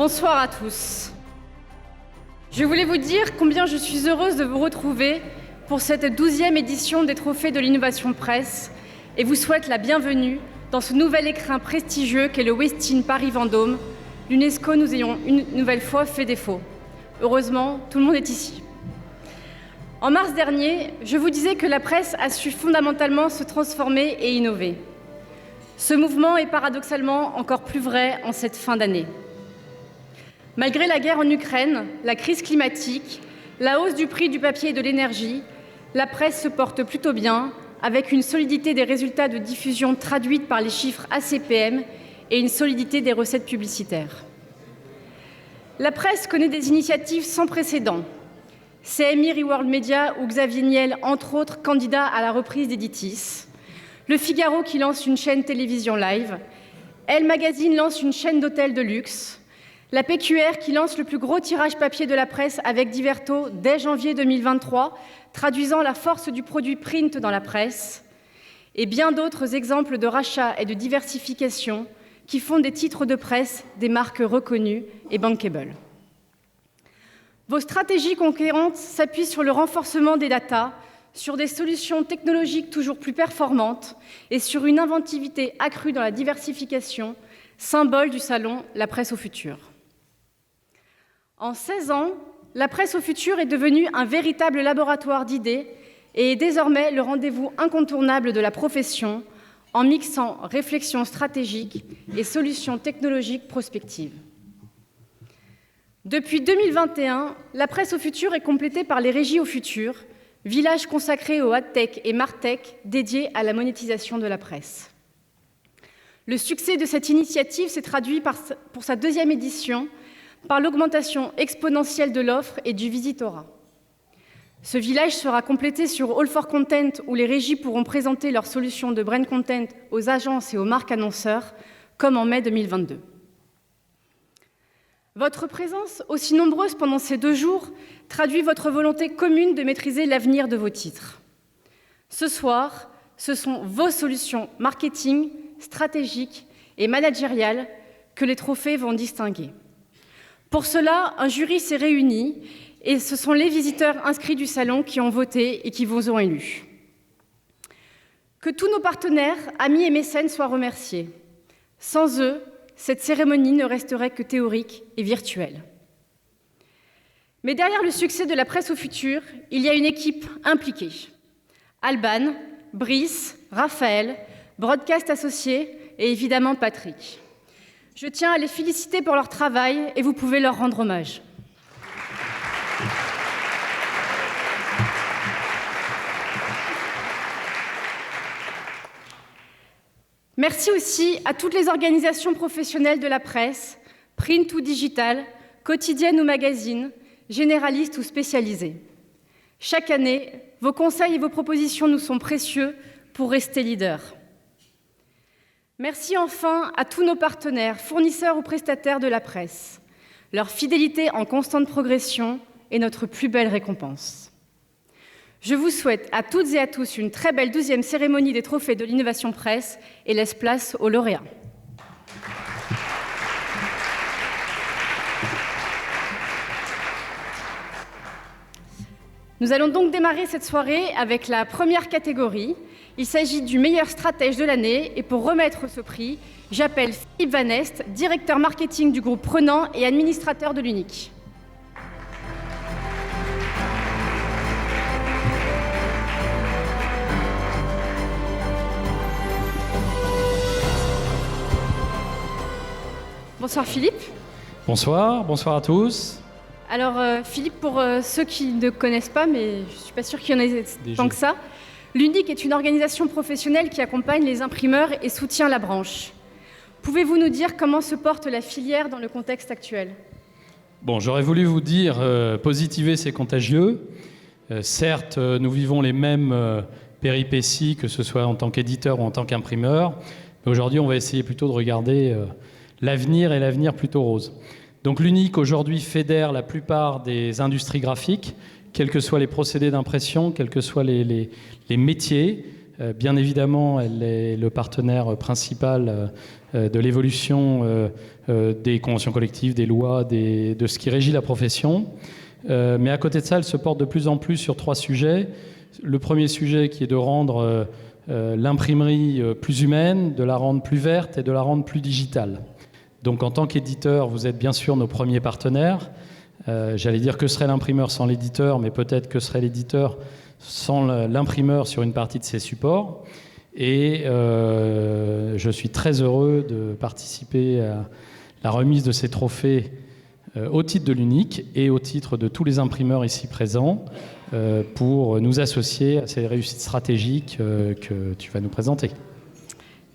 Bonsoir à tous. Je voulais vous dire combien je suis heureuse de vous retrouver pour cette 12e édition des Trophées de l'Innovation Presse et vous souhaite la bienvenue dans ce nouvel écrin prestigieux qu'est le Westin Paris-Vendôme. L'UNESCO nous ayons une nouvelle fois fait défaut. Heureusement, tout le monde est ici. En mars dernier, je vous disais que la presse a su fondamentalement se transformer et innover. Ce mouvement est paradoxalement encore plus vrai en cette fin d'année. Malgré la guerre en Ukraine, la crise climatique, la hausse du prix du papier et de l'énergie, la presse se porte plutôt bien, avec une solidité des résultats de diffusion traduite par les chiffres ACPM et une solidité des recettes publicitaires. La presse connaît des initiatives sans précédent. CMI Reworld Media ou Xavier Niel, entre autres, candidats à la reprise d'Editis. Le Figaro qui lance une chaîne télévision live. Elle Magazine lance une chaîne d'hôtels de luxe. La PQR qui lance le plus gros tirage papier de la presse avec Diverto dès janvier 2023, traduisant la force du produit print dans la presse, et bien d'autres exemples de rachat et de diversification qui font des titres de presse des marques reconnues et bankable. Vos stratégies conquérantes s'appuient sur le renforcement des data, sur des solutions technologiques toujours plus performantes et sur une inventivité accrue dans la diversification, symbole du salon La Presse au futur. En 16 ans, la presse au futur est devenue un véritable laboratoire d'idées et est désormais le rendez-vous incontournable de la profession en mixant réflexion stratégique et solutions technologiques prospectives. Depuis 2021, la presse au futur est complétée par les régies au futur, village consacré au AdTech et MarTech dédiés à la monétisation de la presse. Le succès de cette initiative s'est traduit pour sa 2e édition par l'augmentation exponentielle de l'offre et du visitorat. Ce village sera complété sur All for Content où les régies pourront présenter leurs solutions de brand content aux agences et aux marques annonceurs, comme en mai 2022. Votre présence, aussi nombreuse pendant ces 2 jours, traduit votre volonté commune de maîtriser l'avenir de vos titres. Ce soir, ce sont vos solutions marketing, stratégiques et managériales que les trophées vont distinguer. Pour cela, un jury s'est réuni et ce sont les visiteurs inscrits du salon qui ont voté et qui vous ont élus. Que tous nos partenaires, amis et mécènes soient remerciés. Sans eux, cette cérémonie ne resterait que théorique et virtuelle. Mais derrière le succès de la presse au futur, il y a une équipe impliquée. Alban, Brice, Raphaël, Broadcast Associés et évidemment Patrick. Je tiens à les féliciter pour leur travail et vous pouvez leur rendre hommage. Merci aussi à toutes les organisations professionnelles de la presse, print ou digital, quotidienne ou magazine, généralistes ou spécialisées. Chaque année, vos conseils et vos propositions nous sont précieux pour rester leaders. Merci enfin à tous nos partenaires, fournisseurs ou prestataires de la presse. Leur fidélité en constante progression est notre plus belle récompense. Je vous souhaite à toutes et à tous une très belle 12e cérémonie des Trophées de l'Innovation Presse et laisse place aux lauréats. Nous allons donc démarrer cette soirée avec la première catégorie. Il s'agit du meilleur stratège de l'année et pour remettre ce prix, j'appelle Philippe Van Est, directeur marketing du groupe Prenant et administrateur de l'Unique. Bonsoir Philippe. Bonsoir, bonsoir à tous. Alors Philippe, pour ceux qui ne connaissent pas, mais je ne suis pas sûre qu'il y en ait tant que ça, l'Unique est une organisation professionnelle qui accompagne les imprimeurs et soutient la branche. Pouvez-vous nous dire comment se porte la filière dans le contexte actuel ? Bon, j'aurais voulu vous dire, positiver c'est contagieux. Certes, nous vivons les mêmes péripéties, que ce soit en tant qu'éditeur ou en tant qu'imprimeur. Mais aujourd'hui, on va essayer plutôt de regarder l'avenir et l'avenir plutôt rose. Donc l'Unique aujourd'hui fédère la plupart des industries graphiques, quels que soient les procédés d'impression, quels que soient les métiers. Bien évidemment, elle est le partenaire principal de l'évolution des conventions collectives, des lois, de ce qui régit la profession. Mais à côté de ça, elle se porte de plus en plus sur 3 sujets. Le premier sujet qui est de rendre l'imprimerie plus humaine, de la rendre plus verte et de la rendre plus digitale. Donc en tant qu'éditeur, vous êtes bien sûr nos premiers partenaires. J'allais dire que serait l'imprimeur sans l'éditeur, mais peut-être que serait l'éditeur sans l'imprimeur sur une partie de ses supports. Et je suis très heureux de participer à la remise de ces trophées au titre de l'UNIC et au titre de tous les imprimeurs ici présents pour nous associer à ces réussites stratégiques que tu vas nous présenter.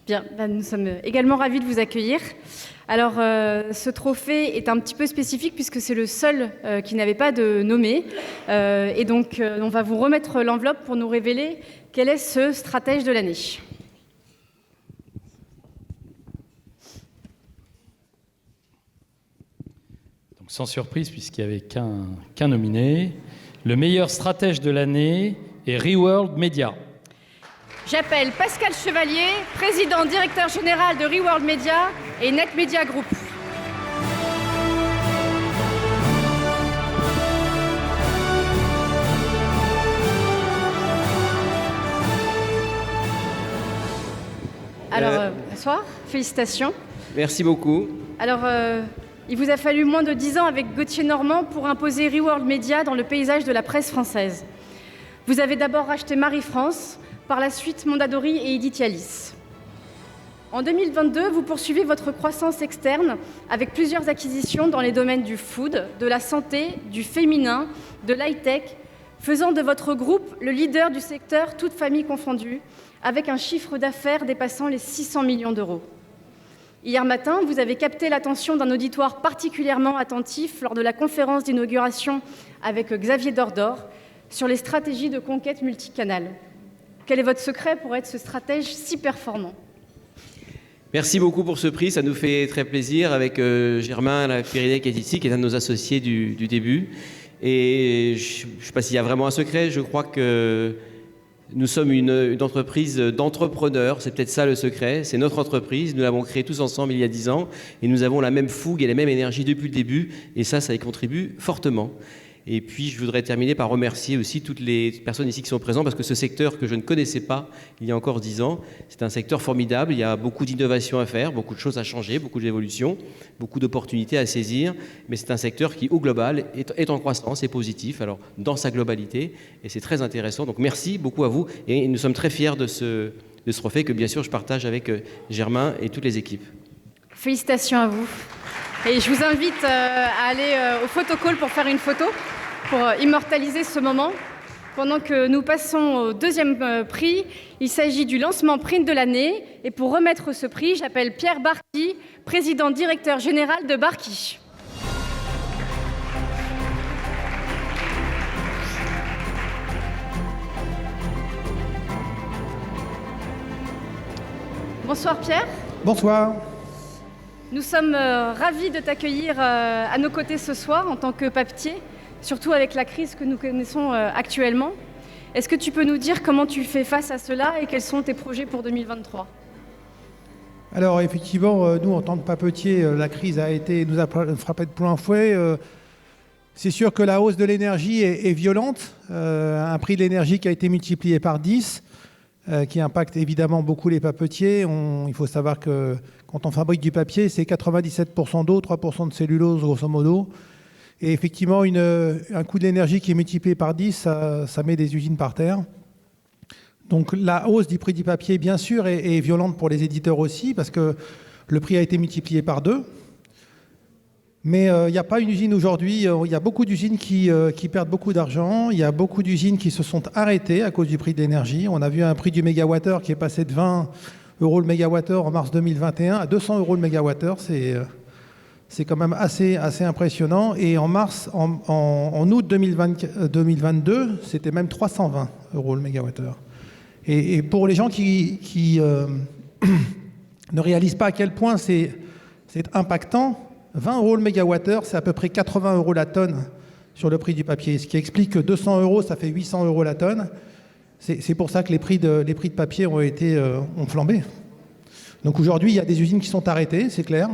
Bien, nous sommes également ravis de vous accueillir. Alors, ce trophée est un petit peu spécifique puisque c'est le seul qui n'avait pas de nommé. Et donc, on va vous remettre l'enveloppe pour nous révéler quel est ce stratège de l'année. Donc, sans surprise, puisqu'il n'y avait qu'un nominé, le meilleur stratège de l'année est Reworld Media. J'appelle Pascal Chevalier, président directeur général de Reworld Media et Net Media Group. Alors, bonsoir, félicitations. Merci beaucoup. Alors, il vous a fallu moins de 10 ans avec Gauthier Normand pour imposer Reworld Media dans le paysage de la presse française. Vous avez d'abord racheté Marie-France, par la suite Mondadori et Editialis. En 2022, vous poursuivez votre croissance externe avec plusieurs acquisitions dans les domaines du food, de la santé, du féminin, de l'high-tech, faisant de votre groupe le leader du secteur, toutes familles confondues, avec un chiffre d'affaires dépassant les 600 millions d'euros. Hier matin, vous avez capté l'attention d'un auditoire particulièrement attentif lors de la conférence d'inauguration avec Xavier Dordor sur les stratégies de conquête multicanale. Quel est votre secret pour être ce stratège si performant ? Merci beaucoup pour ce prix, ça nous fait très plaisir avec Germain Lapyridey qui est ici, qui est un de nos associés du début. Et je ne sais pas s'il y a vraiment un secret, je crois que nous sommes une entreprise d'entrepreneurs, c'est peut-être ça le secret, c'est notre entreprise, nous l'avons créée tous ensemble il y a 10 ans et nous avons la même fougue et la même énergie depuis le début et ça y contribue fortement. Et puis, je voudrais terminer par remercier aussi toutes les personnes ici qui sont présentes parce que ce secteur que je ne connaissais pas il y a encore 10 ans, c'est un secteur formidable. Il y a beaucoup d'innovations à faire, beaucoup de choses à changer, beaucoup d'évolutions, beaucoup d'opportunités à saisir. Mais c'est un secteur qui, au global, est en croissance, est positif, alors dans sa globalité. Et c'est très intéressant. Donc, merci beaucoup à vous. Et nous sommes très fiers de ce trophée que, bien sûr, je partage avec Germain et toutes les équipes. Félicitations à vous. Et je vous invite à aller au photocall pour faire une photo, pour immortaliser ce moment. Pendant que nous passons au deuxième prix, il s'agit du lancement print de l'année. Et pour remettre ce prix, j'appelle Pierre Barqui, président directeur général de Barqui. Bonsoir Pierre. Bonsoir. Nous sommes ravis de t'accueillir à nos côtés ce soir en tant que papetier, surtout avec la crise que nous connaissons actuellement. Est-ce que tu peux nous dire comment tu fais face à cela et quels sont tes projets pour 2023 ? Alors effectivement, nous en tant que papetier, la crise nous a frappé de plein fouet. C'est sûr que la hausse de l'énergie est violente, un prix de l'énergie qui a été multiplié par 10, qui impacte évidemment beaucoup les papetiers. Il faut savoir que quand on fabrique du papier, c'est 97% d'eau, 3% de cellulose grosso modo. Et effectivement, un coût de l'énergie qui est multiplié par 10, ça met des usines par terre. Donc la hausse du prix du papier, bien sûr, est violente pour les éditeurs aussi, parce que le prix a été multiplié par 2. Mais il n'y a pas une usine aujourd'hui, il y a beaucoup d'usines qui perdent beaucoup d'argent, il y a beaucoup d'usines qui se sont arrêtées à cause du prix de l'énergie. On a vu un prix du mégawattheure qui est passé de 20 € le mégawattheure en mars 2021 à 200 € le mégawattheure, c'est quand même assez impressionnant. Et en août 2022, c'était même 320 € le mégawattheure. Et pour les gens qui ne réalisent pas à quel point c'est impactant, 20 € le mégawattheure, c'est à peu près 80 € la tonne sur le prix du papier. Ce qui explique que 200 €, ça fait 800 € la tonne. C'est pour ça que les prix de papier ont flambé. Donc aujourd'hui, il y a des usines qui sont arrêtées, c'est clair.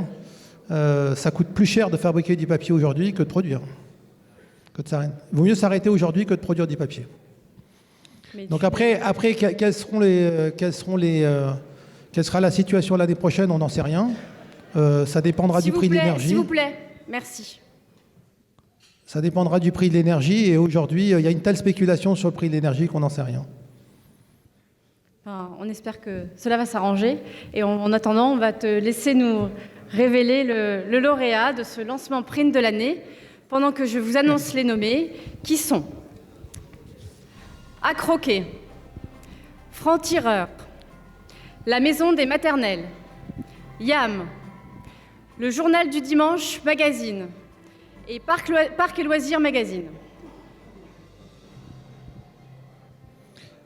Ça coûte plus cher de fabriquer du papier aujourd'hui que de produire. Il vaut mieux s'arrêter aujourd'hui que de produire du papier. Donc après quelle sera la situation l'année prochaine, on n'en sait rien. Ça dépendra du prix de l'énergie. S'il vous plaît, merci. Ça dépendra du prix de l'énergie et aujourd'hui, il y a une telle spéculation sur le prix de l'énergie qu'on n'en sait rien. Enfin, on espère que cela va s'arranger. Et en attendant, on va te laisser nous révéler le lauréat de ce lancement print de l'année, pendant que je vous annonce les nommés, qui sont À Croquer, Franc-Tireur, La Maison des Maternelles, YAM, Le Journal du Dimanche Magazine et Parc et Loisirs Magazine.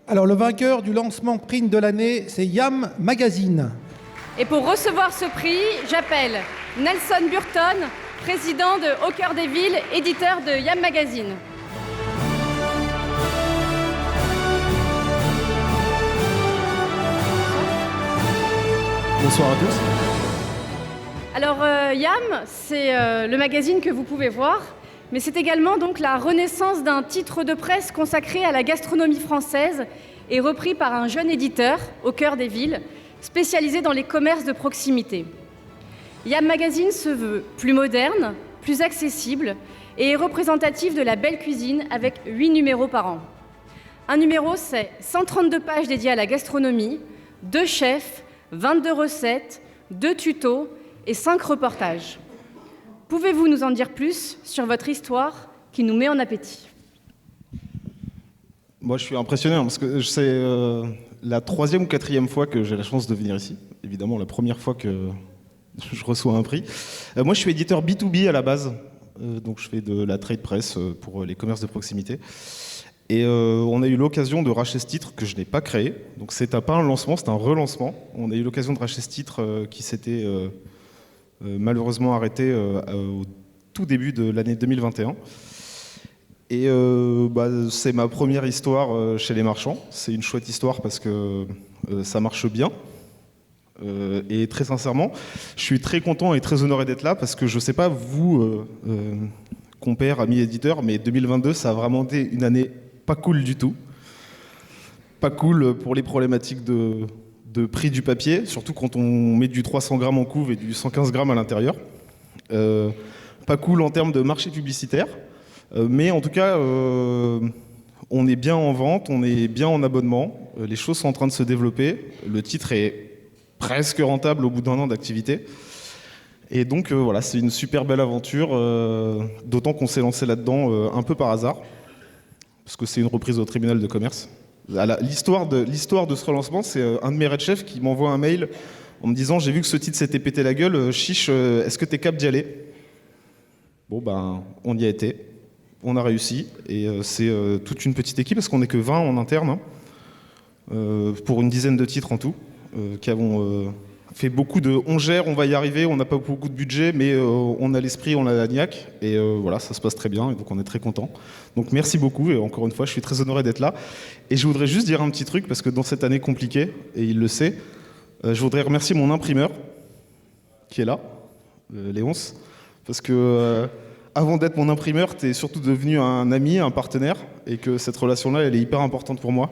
Alors le vainqueur du lancement print de l'année, c'est YAM Magazine. Et pour recevoir ce prix, j'appelle Nelson Burton, président de Au Cœur des Villes, éditeur de YAM Magazine. Bonsoir à tous. Alors YAM, c'est le magazine que vous pouvez voir, mais c'est également donc la renaissance d'un titre de presse consacré à la gastronomie française et repris par un jeune éditeur, Au Cœur des Villes, spécialisé dans les commerces de proximité. YAM Magazine se veut plus moderne, plus accessible et est représentatif de la belle cuisine avec 8 numéros par an. Un numéro, c'est 132 pages dédiées à la gastronomie, 2 chefs, 22 recettes, 2 tutos et 5 reportages. Pouvez-vous nous en dire plus sur votre histoire qui nous met en appétit? Moi, je suis impressionné parce que c'est la 3e ou 4e fois que j'ai la chance de venir ici. Évidemment, la première fois que je reçois un prix. Moi, je suis éditeur B2B à la base. Donc, je fais de la trade press pour les commerces de proximité. Et on a eu l'occasion de racheter ce titre que je n'ai pas créé. Donc, c'est pas un lancement, c'est un relancement. On a eu l'occasion de racheter ce titre qui s'était malheureusement arrêté au tout début de l'année 2021. Et c'est ma première histoire chez les marchands. C'est une chouette histoire parce que ça marche bien. Et très sincèrement, je suis très content et très honoré d'être là parce que je ne sais pas vous, compères, amis éditeurs, mais 2022, ça a vraiment été une année pas cool du tout. Pas cool pour les problématiques de prix du papier, surtout quand on met du 300 grammes en couve et du 115 grammes à l'intérieur. Pas cool en termes de marché publicitaire. Mais en tout cas, on est bien en vente, on est bien en abonnement, les choses sont en train de se développer, le titre est presque rentable au bout d'1 an d'activité. Et donc voilà, c'est une super belle aventure, d'autant qu'on s'est lancé là-dedans un peu par hasard, parce que c'est une reprise au tribunal de commerce. L'histoire de ce relancement, c'est un de mes red chefs qui m'envoie un mail en me disant « J'ai vu que ce titre s'était pété la gueule, chiche, est-ce que t'es capable d'y aller ?» Bon ben, on y a été. On a réussi, et c'est toute une petite équipe, parce qu'on n'est que 20 en interne, pour une dizaine de titres en tout, qui avons fait beaucoup de « on gère, on va y arriver, on n'a pas beaucoup de budget, mais on a l'esprit, on a la niaque », et voilà, ça se passe très bien, et donc on est très contents. Donc merci beaucoup, et encore une fois, je suis très honoré d'être là. Et je voudrais juste dire un petit truc, parce que dans cette année compliquée, et il le sait, je voudrais remercier mon imprimeur, qui est là, Léonce, parce que... avant d'être mon imprimeur, tu es surtout devenu un ami, un partenaire, et que cette relation-là, elle est hyper importante pour moi.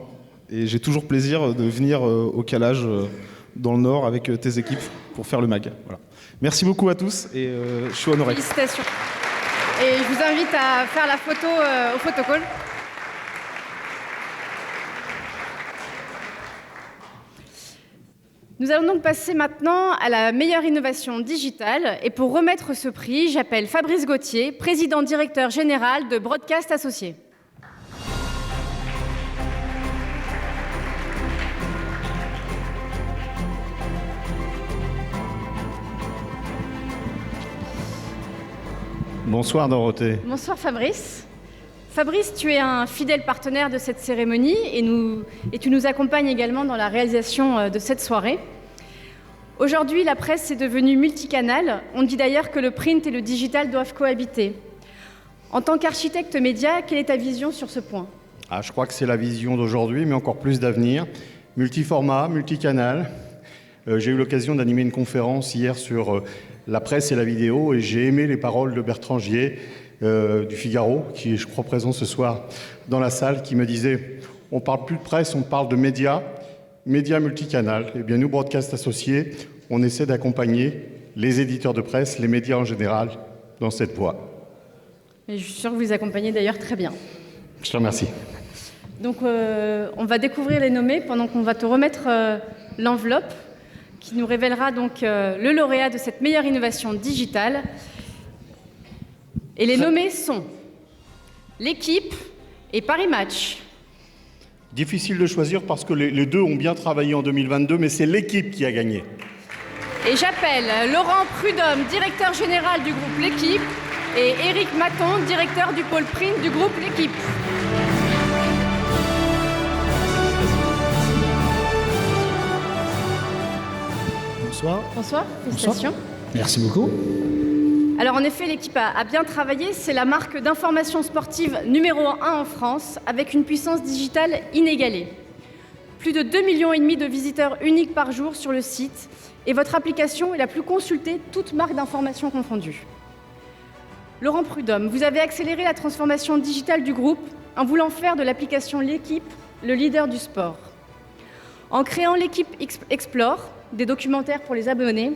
Et j'ai toujours plaisir de venir au calage dans le Nord avec tes équipes pour faire le mag. Voilà. Merci beaucoup à tous, et je suis honoré. Félicitations. Et je vous invite à faire la photo au photocall. Nous allons donc passer maintenant à la meilleure innovation digitale. Et pour remettre ce prix, j'appelle Fabrice Gauthier, président-directeur général de Broadcast Associés. Bonsoir Dorothée. Bonsoir Fabrice. Fabrice, tu es un fidèle partenaire de cette cérémonie et tu nous accompagnes également dans la réalisation de cette soirée. Aujourd'hui, la presse est devenue multicanale. On dit d'ailleurs que le print et le digital doivent cohabiter. En tant qu'architecte média, quelle est ta vision sur ce point ? Je crois que c'est la vision d'aujourd'hui, mais encore plus d'avenir. Multiformat, multicanal. J'ai eu l'occasion d'animer une conférence hier sur la presse et la vidéo et j'ai aimé les paroles de Bertrand Gier du Figaro, qui est, je crois, présent ce soir dans la salle, qui me disait « On ne parle plus de presse, on parle de médias multicanal ». Eh bien, nous, Broadcast Associés, on essaie d'accompagner les éditeurs de presse, les médias en général, dans cette voie. Et je suis sûre que vous les accompagnez d'ailleurs très bien. Je te remercie. Donc, on va découvrir les nommés pendant qu'on va te remettre l'enveloppe qui nous révélera donc le lauréat de cette meilleure innovation digitale. Et les nommés sont l'équipe et Paris Match. Difficile de choisir parce que les deux ont bien travaillé en 2022, mais c'est l'équipe qui a gagné. Et j'appelle Laurent Prudhomme, directeur général du groupe L'Équipe, et Éric Maton, directeur du pôle print du groupe L'Équipe. Bonsoir. Bonsoir, félicitations. Bonsoir. Merci beaucoup. Alors en effet, L'Équipe a bien travaillé. C'est la marque d'information sportive numéro 1 en France, avec une puissance digitale inégalée. Plus de 2,5 millions de visiteurs uniques par jour sur le site, et votre application est la plus consultée, toute marque d'information confondue. Laurent Prudhomme, vous avez accéléré la transformation digitale du groupe en voulant faire de l'application L'Équipe le leader du sport. En créant L'Équipe Explore, des documentaires pour les abonnés,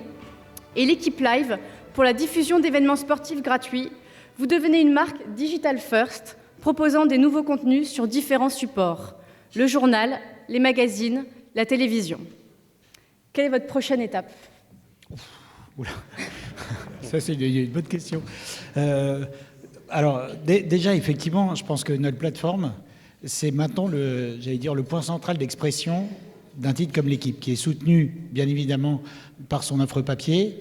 et L'Équipe Live pour la diffusion d'événements sportifs gratuits, vous devenez une marque digital first, proposant des nouveaux contenus sur différents supports, le journal, les magazines, la télévision. Quelle est votre prochaine étape ? Oula. Ça, c'est une bonne question. Alors, déjà, effectivement, je pense que notre plateforme, c'est maintenant le point central d'expression d'un titre comme L'Équipe, qui est soutenu, bien évidemment, par son offre papier,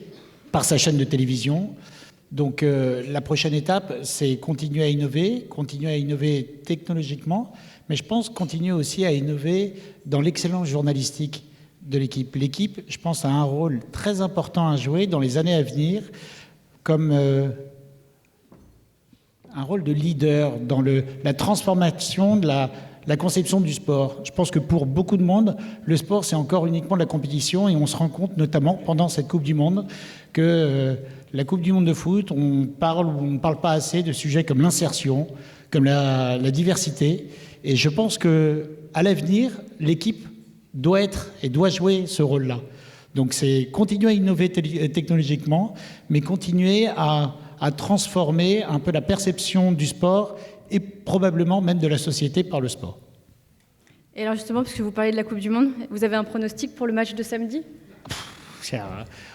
par sa chaîne de télévision. Donc, la prochaine étape, c'est continuer à innover technologiquement, mais je pense continuer aussi à innover dans l'excellence journalistique de L'Équipe. L'Équipe, je pense, a un rôle très important à jouer dans les années à venir, comme un rôle de leader dans la transformation de la conception du sport. Je pense que pour beaucoup de monde, le sport, c'est encore uniquement de la compétition, et on se rend compte, notamment pendant cette Coupe du Monde, que la Coupe du Monde de foot, on parle ou on ne parle pas assez de sujets comme l'insertion, comme la diversité. Et je pense qu'à l'avenir, L'Équipe doit être et doit jouer ce rôle-là. Donc c'est continuer à innover technologiquement, mais continuer à transformer un peu la perception du sport et probablement même de la société par le sport. Et alors justement, puisque vous parlez de la Coupe du Monde, vous avez un pronostic pour le match de samedi ?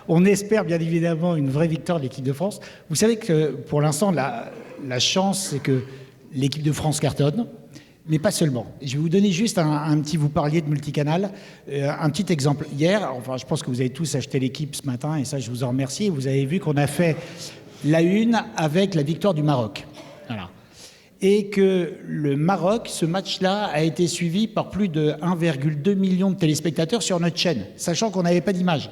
On espère bien évidemment une vraie victoire de l'équipe de France. Vous savez que pour l'instant, la chance, c'est que l'équipe de France cartonne, mais pas seulement. Je vais vous donner juste un petit, vous parliez de multicanal, un petit exemple. Hier, enfin, je pense que vous avez tous acheté L'Équipe ce matin, et ça, je vous en remercie. Vous avez vu qu'on a fait la une avec la victoire du Maroc. Voilà. Et que le Maroc, ce match-là, a été suivi par plus de 1,2 million de téléspectateurs sur notre chaîne, sachant qu'on n'avait pas d'image.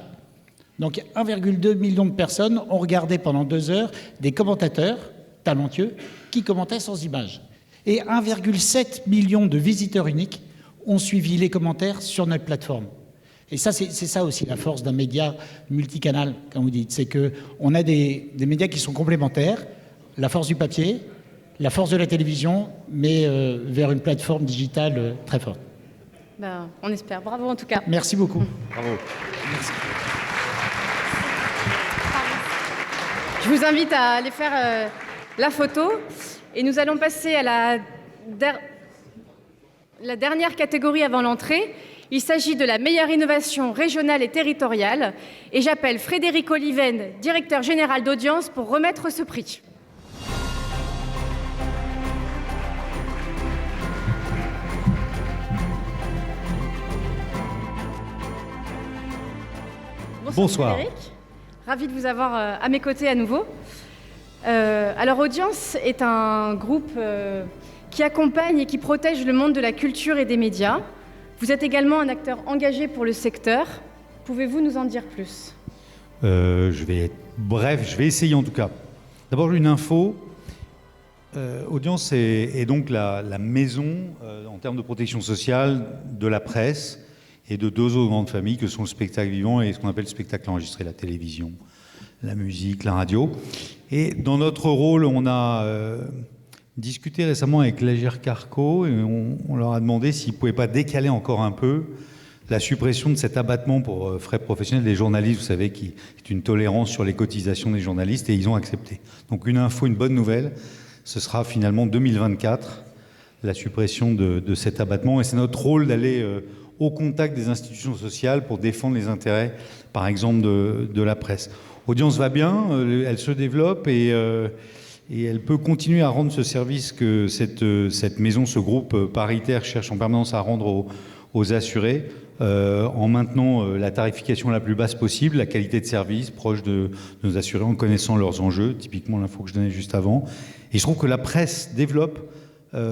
Donc 1,2 million de personnes ont regardé pendant 2 heures des commentateurs talentueux qui commentaient sans image. Et 1,7 million de visiteurs uniques ont suivi les commentaires sur notre plateforme. Et ça, c'est ça aussi la force d'un média multicanal, comme vous dites. C'est qu'on a des médias qui sont complémentaires, la force du papier, la force de la télévision, mais vers une plateforme digitale très forte. Ben, on espère. Bravo en tout cas. Merci beaucoup. Bravo. Merci. Je vous invite à aller faire la photo. Et nous allons passer à la dernière catégorie avant l'entrée. Il s'agit de la meilleure innovation régionale et territoriale. Et j'appelle Frédéric Oliven, directeur général d'audience, pour remettre ce prix. Bonsoir. Frédéric. Ravi de vous avoir à mes côtés à nouveau. Alors Audience est un groupe qui accompagne et qui protège le monde de la culture et des médias. Vous êtes également un acteur engagé pour le secteur. Pouvez-vous nous en dire plus ? Je vais être bref, je vais essayer en tout cas. D'abord une info. Audience est donc la maison en termes de protection sociale de la presse et de 2 autres grandes familles que sont le spectacle vivant et ce qu'on appelle le spectacle enregistré, la télévision, la musique, la radio. Et dans notre rôle, on a discuté récemment avec l'Agirc-Arrco et on leur a demandé s'ils ne pouvaient pas décaler encore un peu la suppression de cet abattement pour frais professionnels des journalistes, vous savez, qui est une tolérance sur les cotisations des journalistes, et ils ont accepté. Donc une bonne nouvelle, ce sera finalement 2024, la suppression de cet abattement, et c'est notre rôle d'aller au contact des institutions sociales pour défendre les intérêts, par exemple, de la presse. L'audience va bien, elle se développe, et elle peut continuer à rendre ce service que cette maison, ce groupe paritaire cherche en permanence à rendre aux assurés, en maintenant la tarification la plus basse possible, la qualité de service proche de nos assurés, en connaissant leurs enjeux, typiquement l'info que je donnais juste avant. Et je trouve que la presse développe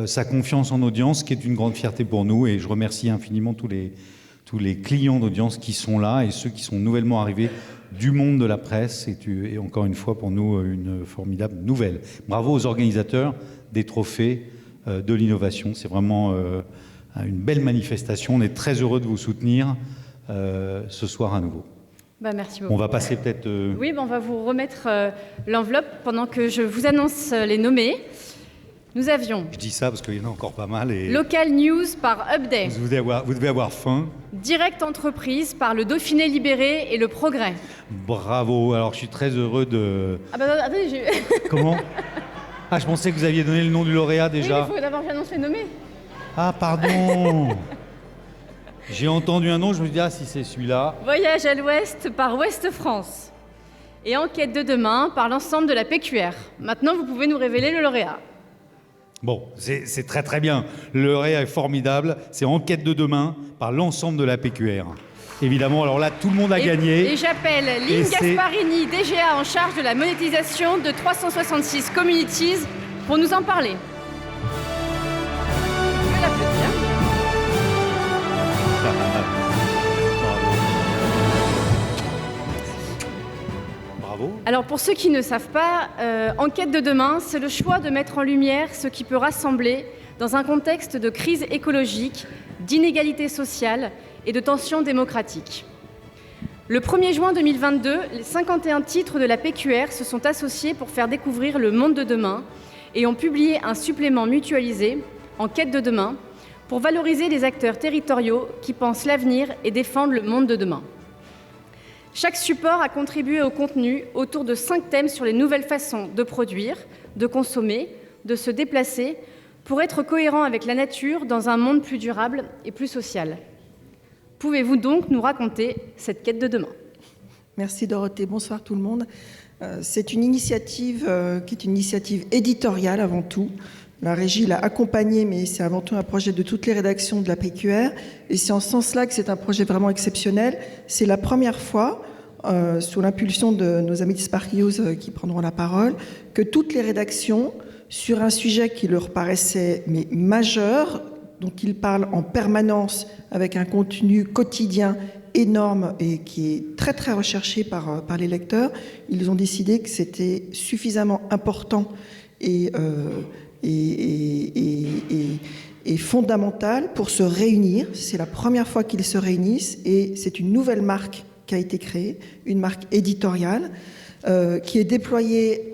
sa confiance en audience, qui est une grande fierté pour nous, et je remercie infiniment tous les clients d'audience qui sont là et ceux qui sont nouvellement arrivés du monde de la presse, et encore une fois pour nous une formidable nouvelle. Bravo aux organisateurs des trophées de l'innovation, c'est vraiment une belle manifestation. On est très heureux de vous soutenir ce soir à nouveau. Merci beaucoup. On va passer peut-être... Oui, on va vous remettre l'enveloppe pendant que je vous annonce les nommés. Nous avions... Je dis ça parce qu'il y en a encore pas mal. Et Local News par Update. Vous devez avoir faim. Direct Entreprise par le Dauphiné Libéré et le Progrès. Bravo. Alors, je suis très heureux de... Attendez, j'ai... Comment? Je pensais que vous aviez donné le nom du lauréat déjà. Oui, il faut d'abord que j'annonce les nommés. Pardon. J'ai entendu un nom, je me dis, si c'est celui-là. Voyage à l'Ouest par Ouest France. Et Enquête de demain par l'ensemble de la PQR. Maintenant, vous pouvez nous révéler le lauréat. Bon, c'est très très bien. Le lauréat est formidable. C'est Enquête de demain par l'ensemble de la PQR. Évidemment, alors là, tout le monde a gagné. Et j'appelle Lynn Gasparini, DGA en charge de la monétisation de 366 Communities, pour nous en parler. Je vais l'applaudir. Bravo. Alors pour ceux qui ne savent pas, Enquête de demain, c'est le choix de mettre en lumière ce qui peut rassembler dans un contexte de crise écologique, d'inégalité sociale et de tensions démocratiques. Le 1er juin 2022, les 51 titres de la PQR se sont associés pour faire découvrir le monde de demain et ont publié un supplément mutualisé, Enquête de demain, pour valoriser les acteurs territoriaux qui pensent l'avenir et défendent le monde de demain. Chaque support a contribué au contenu autour de 5 thèmes sur les nouvelles façons de produire, de consommer, de se déplacer, pour être cohérent avec la nature dans un monde plus durable et plus social. Pouvez-vous donc nous raconter cette quête de demain? Merci Dorothée, bonsoir tout le monde. C'est une initiative qui est une initiative éditoriale avant tout. La régie l'a accompagné, mais c'est avant tout un projet de toutes les rédactions de la PQR. Et c'est en ce sens-là que c'est un projet vraiment exceptionnel. C'est la première fois, sous l'impulsion de nos amis de Spark News qui prendront la parole, que toutes les rédactions, sur un sujet qui leur paraissait majeur, dont ils parlent en permanence avec un contenu quotidien énorme et qui est très très recherché par les lecteurs, ils ont décidé que c'était suffisamment important et fondamental pour se réunir. C'est la première fois qu'ils se réunissent et c'est une nouvelle marque qui a été créée, une marque éditoriale qui est déployée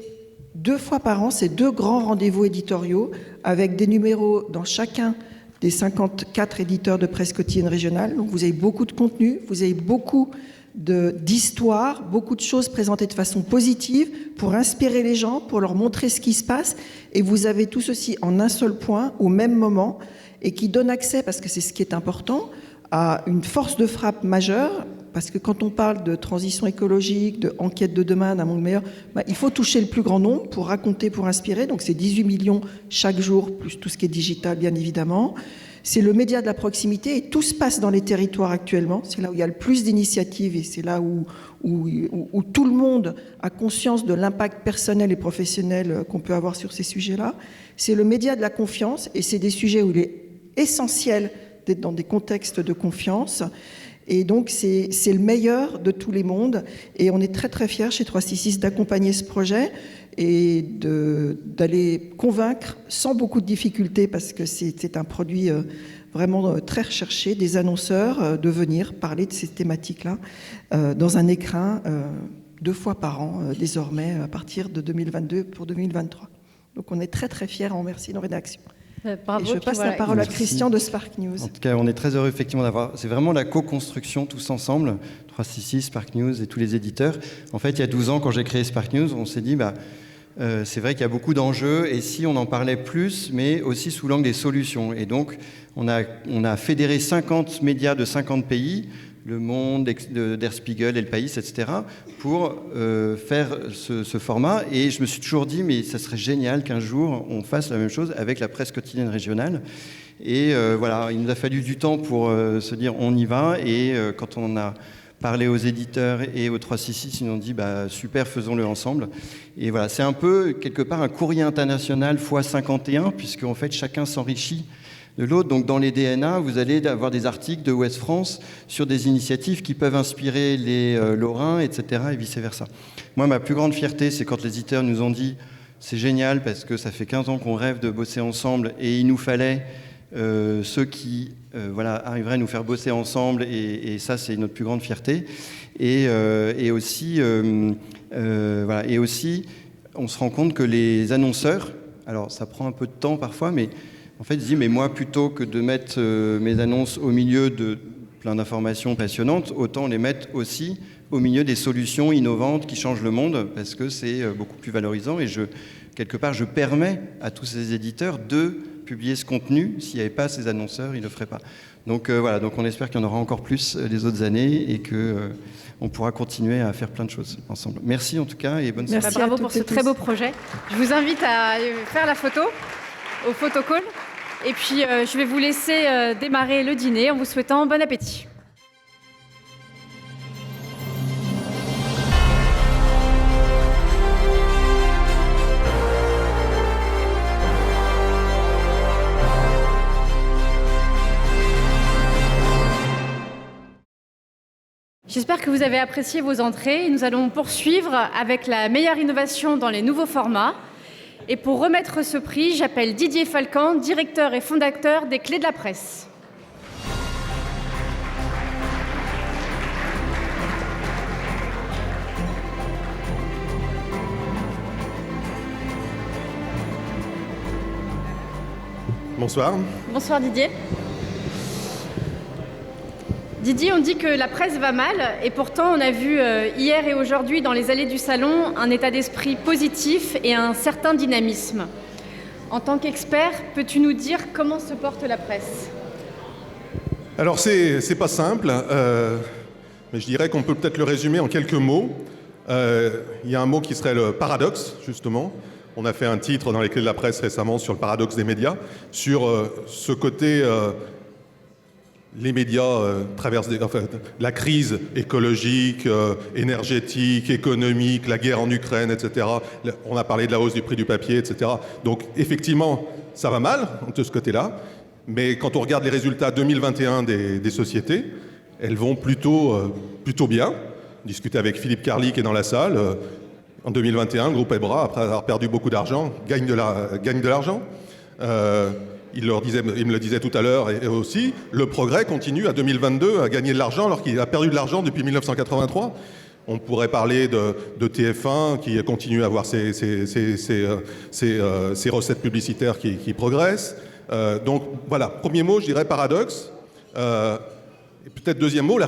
2 fois par an. C'est 2 grands rendez-vous éditoriaux avec des numéros dans chacun des 54 éditeurs de presse quotidienne régionale. Donc vous avez beaucoup de contenu, vous avez beaucoup d'histoires, beaucoup de choses présentées de façon positive pour inspirer les gens, pour leur montrer ce qui se passe. Et vous avez tout ceci en un seul point, au même moment, et qui donne accès, parce que c'est ce qui est important, à une force de frappe majeure. Parce que quand on parle de transition écologique, de enquête de demain, d'un monde meilleur, il faut toucher le plus grand nombre pour raconter, pour inspirer. Donc c'est 18 millions chaque jour, plus tout ce qui est digital, bien évidemment. C'est le média de la proximité et tout se passe dans les territoires actuellement. C'est là où il y a le plus d'initiatives et c'est là où tout le monde a conscience de l'impact personnel et professionnel qu'on peut avoir sur ces sujets-là. C'est le média de la confiance et c'est des sujets où il est essentiel d'être dans des contextes de confiance. Et donc, c'est le meilleur de tous les mondes. Et on est très, très fiers chez 366 d'accompagner ce projet et d'aller convaincre sans beaucoup de difficultés, parce que c'est un produit vraiment très recherché des annonceurs de venir parler de ces thématiques-là dans un écrin 2 fois par an désormais à partir de 2022 pour 2023. Donc on est très très fiers, on remercie nos rédactions. Bravo, et je passe la parole à Christian de Spark News. En tout cas, on est très heureux effectivement d'avoir... C'est vraiment la co-construction tous ensemble, 366, Spark News et tous les éditeurs. En fait, il y a 12 ans, quand j'ai créé Spark News, on s'est dit, c'est vrai qu'il y a beaucoup d'enjeux, et si on en parlait plus, mais aussi sous l'angle des solutions. Et donc, on a fédéré 50 médias de 50 pays, Le Monde, Der Spiegel, El País, etc., pour faire ce format. Et je me suis toujours dit, mais ça serait génial qu'un jour, on fasse la même chose avec la presse quotidienne régionale. Et voilà, il nous a fallu du temps pour se dire, on y va. Et quand on a parlé aux éditeurs et aux 366, ils nous ont dit, super, faisons-le ensemble. Et voilà, c'est un peu, quelque part, un courrier international x 51, puisqu'en fait, chacun s'enrichit de l'autre. Donc dans les DNA, vous allez avoir des articles de Ouest France sur des initiatives qui peuvent inspirer les Lorrains, etc. et vice-versa. Moi, ma plus grande fierté, c'est quand les éditeurs nous ont dit « c'est génial parce que ça fait 15 ans qu'on rêve de bosser ensemble et il nous fallait ceux qui arriveraient à nous faire bosser ensemble et ça, c'est notre plus grande fierté. » Et aussi, on se rend compte que les annonceurs, alors ça prend un peu de temps parfois, mais en fait, je dis, mais moi, plutôt que de mettre mes annonces au milieu de plein d'informations passionnantes, autant les mettre aussi au milieu des solutions innovantes qui changent le monde, parce que c'est beaucoup plus valorisant. Et quelque part, je permets à tous ces éditeurs de publier ce contenu. S'il n'y avait pas ces annonceurs, ils ne le feraient pas. Donc voilà, donc on espère qu'il y en aura encore plus les autres années et qu'on pourra continuer à faire plein de choses ensemble. Merci en tout cas et bonne soirée. Bravo pour ce très beau projet. Je vous invite à faire la photo au photocall. Et puis, je vais vous laisser démarrer le dîner en vous souhaitant bon appétit. J'espère que vous avez apprécié vos entrées. Nous allons poursuivre avec la meilleure innovation dans les nouveaux formats. Et pour remettre ce prix, j'appelle Didier Falcan, directeur et fondateur des Clés de la Presse. Bonsoir. Bonsoir Didier. Didier, on dit que la presse va mal, et pourtant on a vu hier et aujourd'hui dans les allées du salon un état d'esprit positif et un certain dynamisme. En tant qu'expert, peux-tu nous dire comment se porte la presse ? Alors c'est pas simple, mais je dirais qu'on peut peut-être le résumer en quelques mots. Il y a un mot qui serait le paradoxe, justement. On a fait un titre dans les Clés de la Presse récemment sur le paradoxe des médias, sur ce côté... les médias traversent la crise écologique, énergétique, économique, la guerre en Ukraine, etc. On a parlé de la hausse du prix du papier, etc. Donc effectivement, ça va mal de ce côté-là. Mais quand on regarde les résultats 2021 des sociétés, elles vont plutôt bien. Discuter avec Philippe Carly qui est dans la salle. En 2021, le groupe Ebra, après avoir perdu beaucoup d'argent, gagne de l'argent. Il me le disait tout à l'heure et aussi, le Progrès continue à 2022 à gagner de l'argent alors qu'il a perdu de l'argent depuis 1983. On pourrait parler de TF1 qui continue à avoir ses recettes publicitaires qui progressent. Donc voilà, premier mot, je dirais paradoxe. Et peut-être deuxième mot, la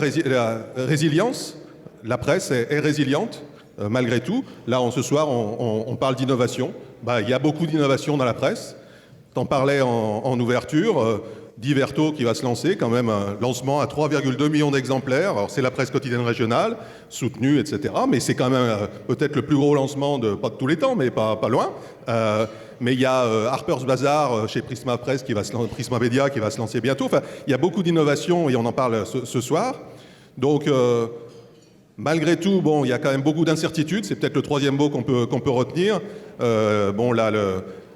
résilience. La presse est résiliente, malgré tout. Là, ce soir, on parle d'innovation. Il y a beaucoup d'innovation dans la presse. T'en parlais en ouverture, Diverto qui va se lancer, quand même un lancement à 3,2 millions d'exemplaires. Alors c'est la presse quotidienne régionale, soutenue, etc. Mais c'est quand même peut-être le plus gros lancement, pas de tous les temps, mais pas loin. Mais il y a Harper's Bazaar chez Prisma Presse, Prisma Media qui va se lancer bientôt. Enfin, il y a beaucoup d'innovations et on en parle ce soir. Donc, malgré tout, il y a quand même beaucoup d'incertitudes. C'est peut-être le troisième mot qu'on peut retenir.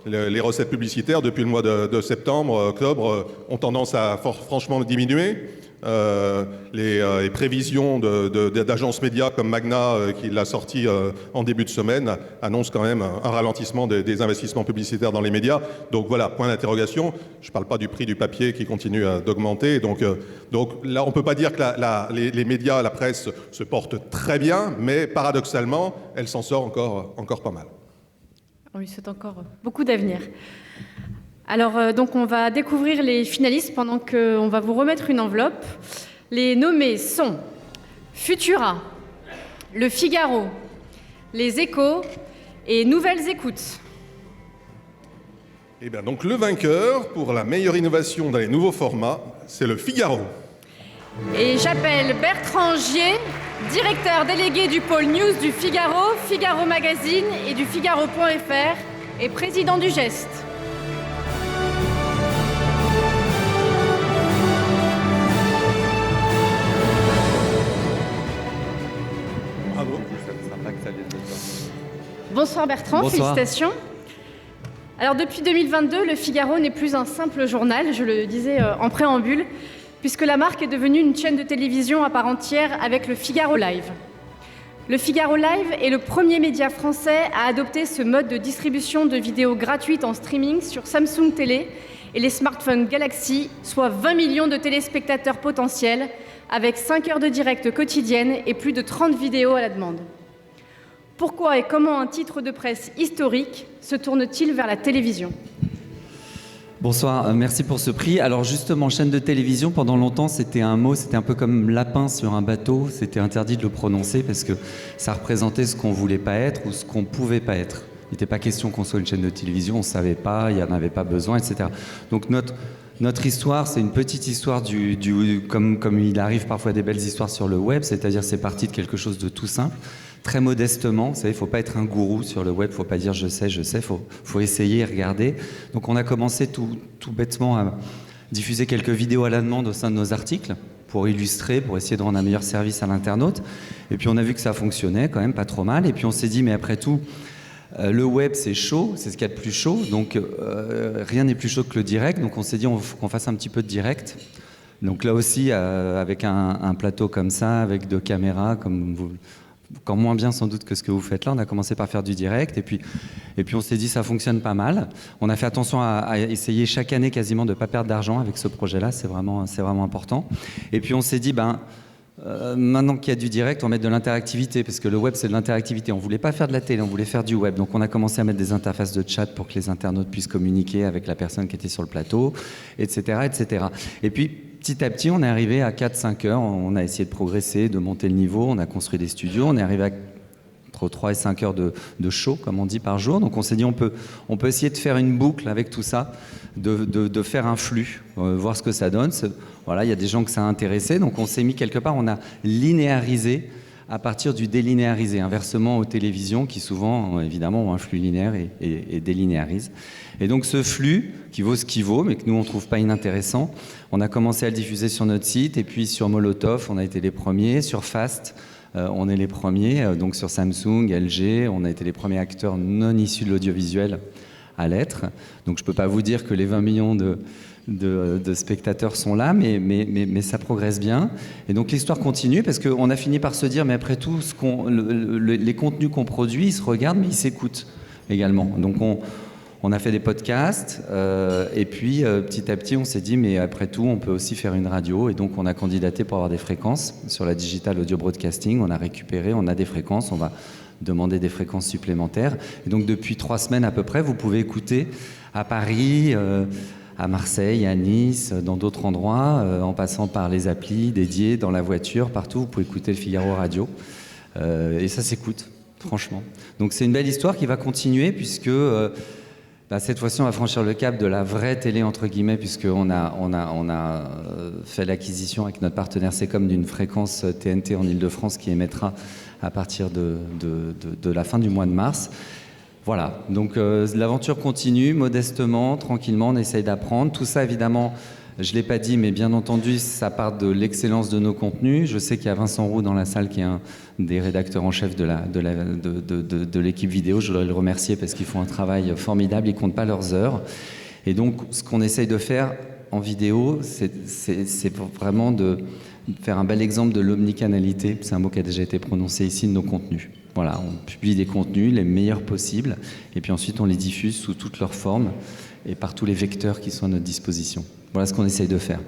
Les recettes publicitaires depuis le mois de septembre, octobre, ont tendance à franchement diminuer. Les prévisions d'agences médias comme Magna, qui l'a sorti en début de semaine, annoncent quand même un ralentissement des investissements publicitaires dans les médias. Donc voilà, point d'interrogation. Je ne parle pas du prix du papier qui continue d'augmenter. Donc là, on ne peut pas dire que les médias, la presse se portent très bien, mais paradoxalement, elle s'en sort encore pas mal. On lui souhaite encore beaucoup d'avenir. Alors, donc, on va découvrir les finalistes pendant qu'on va vous remettre une enveloppe. Les nommés sont Futura, Le Figaro, Les Échos et Nouvelles Écoutes. Et bien donc, le vainqueur pour la meilleure innovation dans les nouveaux formats, c'est Le Figaro. Et j'appelle Bertrand Gier, directeur délégué du pôle News du Figaro, Figaro Magazine et du Figaro.fr et président du Geste. Bravo. Bonsoir Bertrand, Bonsoir. Félicitations. Alors depuis 2022, le Figaro n'est plus un simple journal, je le disais en préambule, puisque la marque est devenue une chaîne de télévision à part entière avec le Figaro Live. Le Figaro Live est le premier média français à adopter ce mode de distribution de vidéos gratuites en streaming sur Samsung Télé et les smartphones Galaxy, soit 20 millions de téléspectateurs potentiels, avec 5 heures de direct quotidiennes et plus de 30 vidéos à la demande. Pourquoi et comment un titre de presse historique se tourne-t-il vers la télévision ? Bonsoir, merci pour ce prix. Alors justement, chaîne de télévision, pendant longtemps, c'était un mot, c'était un peu comme lapin sur un bateau. C'était interdit de le prononcer parce que ça représentait ce qu'on voulait pas être ou ce qu'on pouvait pas être. Il n'était pas question qu'on soit une chaîne de télévision, on ne savait pas, il n'y en avait pas besoin, etc. Donc notre histoire, c'est une petite histoire comme il arrive parfois des belles histoires sur le web, c'est-à-dire c'est parti de quelque chose de tout simple. Très modestement, vous savez, il ne faut pas être un gourou sur le web, il ne faut pas dire je sais, faut essayer et regarder. Donc on a commencé tout bêtement à diffuser quelques vidéos à la demande au sein de nos articles pour illustrer, pour essayer de rendre un meilleur service à l'internaute. Et puis on a vu que ça fonctionnait quand même pas trop mal. Et puis on s'est dit, mais après tout, le web c'est chaud, c'est ce qu'il y a de plus chaud, donc rien n'est plus chaud que le direct. Donc on s'est dit, faut qu'on fasse un petit peu de direct. Donc là aussi, avec un plateau comme ça, avec 2 caméras, comme vous... Encore moins bien sans doute que ce que vous faites là. On a commencé par faire du direct et puis on s'est dit ça fonctionne pas mal. On a fait attention à essayer chaque année quasiment de ne pas perdre d'argent avec ce projet-là, c'est vraiment important. Et puis on s'est dit maintenant qu'il y a du direct, on va mettre de l'interactivité parce que le web c'est de l'interactivité. On voulait pas faire de la télé, on voulait faire du web. Donc on a commencé à mettre des interfaces de chat pour que les internautes puissent communiquer avec la personne qui était sur le plateau, etc., etc. Et puis petit à petit, on est arrivé à 4-5 heures, on a essayé de progresser, de monter le niveau, on a construit des studios, on est arrivé à entre 3 et 5 heures de show, comme on dit, par jour. Donc on s'est dit, on peut essayer de faire une boucle avec tout ça, de faire un flux, voir ce que ça donne. Voilà, il y a des gens que ça a intéressé, donc on s'est mis quelque part, on a linéarisé à partir du délinéarisé, inversement aux télévisions qui souvent, évidemment, ont un flux linéaire et délinéarisent. Et donc ce flux, qui vaut ce qu'il vaut, mais que nous, on ne trouve pas inintéressant, on a commencé à le diffuser sur notre site, et puis sur Molotov, on a été les premiers, sur Fast, on est les premiers, donc sur Samsung, LG, on a été les premiers acteurs non issus de l'audiovisuel à l'être. Donc je ne peux pas vous dire que les 20 millions de spectateurs sont là, mais ça progresse bien. Et donc l'histoire continue parce qu'on a fini par se dire, mais après tout, les contenus qu'on produit, ils se regardent, mais ils s'écoutent également. Donc on a fait des podcasts et puis petit à petit, on s'est dit, mais après tout, on peut aussi faire une radio. Et donc on a candidaté pour avoir des fréquences sur la Digital Audio Broadcasting. On a récupéré, on a des fréquences, on va demander des fréquences supplémentaires. Et donc depuis 3 semaines à peu près, vous pouvez écouter à Paris, à Marseille, à Nice, dans d'autres endroits, en passant par les applis dédiées, dans la voiture, partout, vous pouvez écouter le Figaro Radio. Et ça s'écoute, franchement. Donc c'est une belle histoire qui va continuer, puisque cette fois-ci, on va franchir le cap de la vraie télé, entre guillemets, puisqu'on a fait l'acquisition avec notre partenaire Secom d'une fréquence TNT en Ile-de-France qui émettra à partir de la fin du mois de mars. Voilà, donc l'aventure continue, modestement, tranquillement, on essaye d'apprendre. Tout ça, évidemment, je ne l'ai pas dit, mais bien entendu, ça part de l'excellence de nos contenus. Je sais qu'il y a Vincent Roux dans la salle, qui est un des rédacteurs en chef de l'équipe vidéo. Je voudrais le remercier parce qu'ils font un travail formidable, ils ne comptent pas leurs heures. Et donc, ce qu'on essaye de faire, en vidéo, c'est vraiment de faire un bel exemple de l'omnicanalité. C'est un mot qui a déjà été prononcé ici, de nos contenus. Voilà, on publie des contenus les meilleurs possibles, et puis ensuite on les diffuse sous toutes leurs formes et par tous les vecteurs qui sont à notre disposition. Voilà ce qu'on essaye de faire.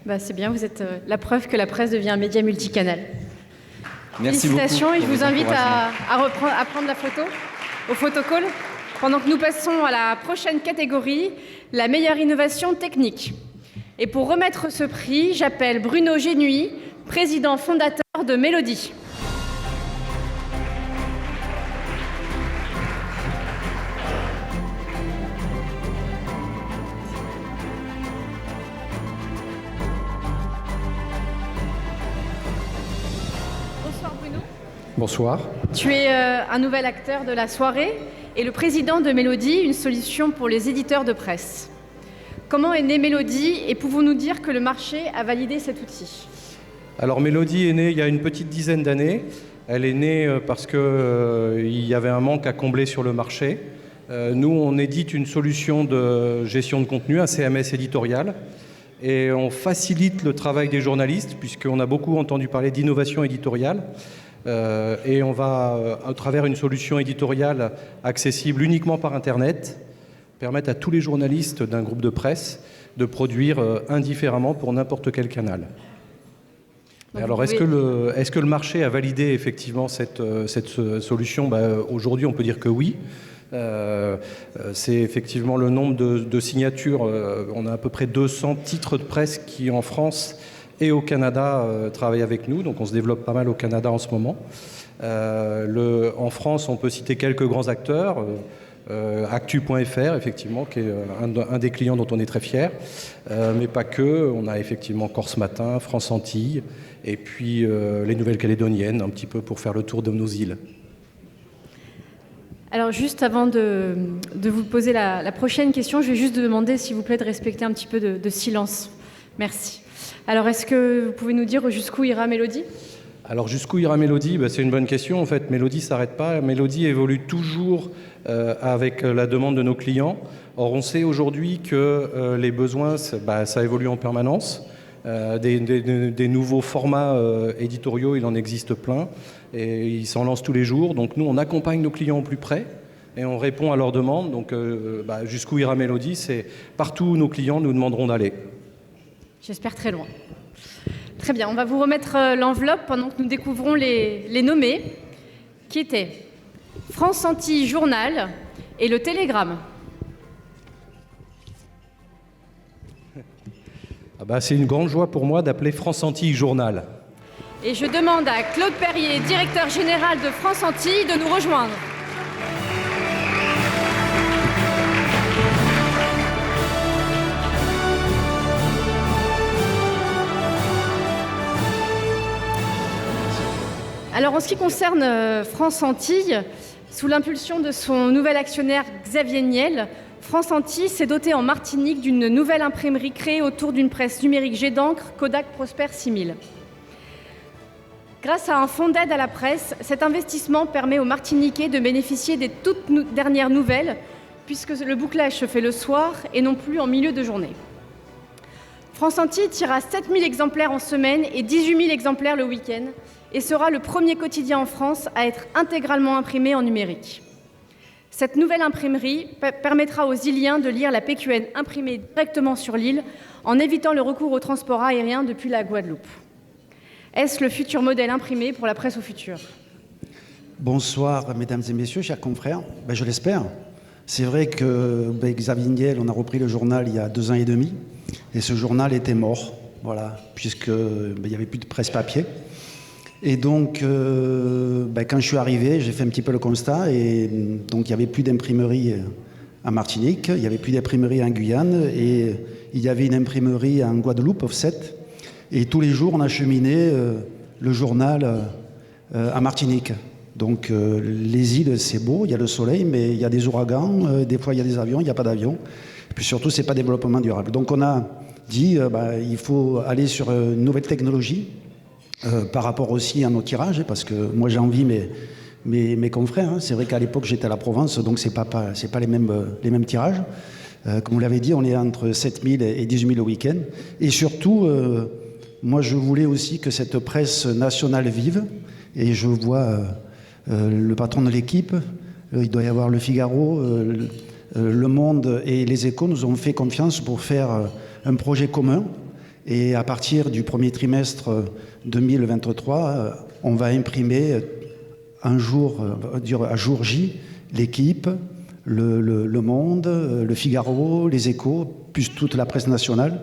Bah, c'est bien, vous êtes la preuve que la presse devient un média multicanal. Merci Félicitations, beaucoup et je vous invite à prendre la photo au photocall pendant que nous passons à la prochaine catégorie, la meilleure innovation technique. Et pour remettre ce prix, j'appelle Bruno Génuy, président fondateur de Mélodie. Bonsoir Bruno. Bonsoir. Tu es un nouvel acteur de la soirée et le président de Mélodie, une solution pour les éditeurs de presse. Comment est née Mélodie et pouvons-nous dire que le marché a validé cet outil? Alors Mélodie est née il y a une petite dizaine d'années. Elle est née parce qu'il y avait un manque à combler sur le marché. Nous, on édite une solution de gestion de contenu, un CMS éditorial, et on facilite le travail des journalistes puisqu'on a beaucoup entendu parler d'innovation éditoriale. Et on va, à travers une solution éditoriale accessible uniquement par Internet, permettre à tous les journalistes d'un groupe de presse de produire indifféremment pour n'importe quel canal. Alors, est-ce que le marché a validé effectivement cette solution? Aujourd'hui, on peut dire que oui. C'est effectivement le nombre de signatures. On a à peu près 200 titres de presse qui, en France et au Canada, travaillent avec nous. Donc, on se développe pas mal au Canada en ce moment. En France, on peut citer quelques grands acteurs. Actu.fr, effectivement, qui est un des clients dont on est très fier, mais pas que. On a effectivement Corse Matin, France Antilles, et puis les Nouvelles-Calédoniennes, un petit peu pour faire le tour de nos îles. Alors juste avant de vous poser la prochaine question, je vais juste demander, s'il vous plaît, de respecter un petit peu de silence. Merci. Alors est-ce que vous pouvez nous dire jusqu'où ira Mélodie ? Alors jusqu'où ira Mélodie? C'est une bonne question. En fait, Mélodie ne s'arrête pas. Mélodie évolue toujours avec la demande de nos clients. Or, on sait aujourd'hui que les besoins, ça évolue en permanence. Des nouveaux formats éditoriaux, il en existe plein. Et ils s'en lancent tous les jours. Donc nous, on accompagne nos clients au plus près et on répond à leurs demandes. Donc jusqu'où ira Mélodie? C'est partout où nos clients nous demanderont d'aller. J'espère très loin. Très bien, on va vous remettre l'enveloppe pendant que nous découvrons les nommés, qui étaient France Antilles Journal et Le Télégramme. C'est une grande joie pour moi d'appeler France Antilles Journal. Et je demande à Claude Perrier, directeur général de France Antilles, de nous rejoindre. Alors en ce qui concerne France Antilles, sous l'impulsion de son nouvel actionnaire Xavier Niel, France Antilles s'est dotée en Martinique d'une nouvelle imprimerie créée autour d'une presse numérique jet d'encre Kodak Prosper 6000. Grâce à un fonds d'aide à la presse, cet investissement permet aux Martiniquais de bénéficier des toutes dernières nouvelles, puisque le bouclage se fait le soir et non plus en milieu de journée. France Antilles tirera 7000 exemplaires en semaine et 18 000 exemplaires le week-end, et sera le premier quotidien en France à être intégralement imprimé en numérique. Cette nouvelle imprimerie permettra aux Iliens de lire la PQN imprimée directement sur l'île en évitant le recours au transport aérien depuis la Guadeloupe. Est-ce le futur modèle imprimé pour la presse au futur? Bonsoir, mesdames et messieurs, chers confrères. Je l'espère. C'est vrai que Xavier Niel, on a repris le journal il y a 2 ans et demi, et ce journal était mort, voilà, puisqu'il n'y avait plus de presse papier. Et donc, quand je suis arrivé, j'ai fait un petit peu le constat, et donc il n'y avait plus d'imprimerie à Martinique, il n'y avait plus d'imprimerie en Guyane, et il y avait une imprimerie en Guadeloupe, Offset, et tous les jours on acheminait le journal à Martinique. Donc les îles, c'est beau, il y a le soleil, mais il y a des ouragans, des fois il y a des avions, il n'y a pas d'avions, et puis surtout c'est pas développement durable. Donc on a dit il faut aller sur une nouvelle technologie, par rapport aussi à nos tirages, parce que moi j'envie mes confrères. C'est vrai qu'à l'époque j'étais à la Provence, donc c'est pas les mêmes tirages. Comme vous l'avez dit, on est entre 7 000 et 18 000 au week-end. Et surtout, moi, je voulais aussi que cette presse nationale vive. Et je vois le patron de l'équipe, il doit y avoir Le Figaro, Le Monde et Les Échos nous ont fait confiance pour faire un projet commun. Et à partir du premier trimestre 2023, on va imprimer un jour, à jour J, l'équipe, le Monde, Le Figaro, Les Échos, plus toute la presse nationale.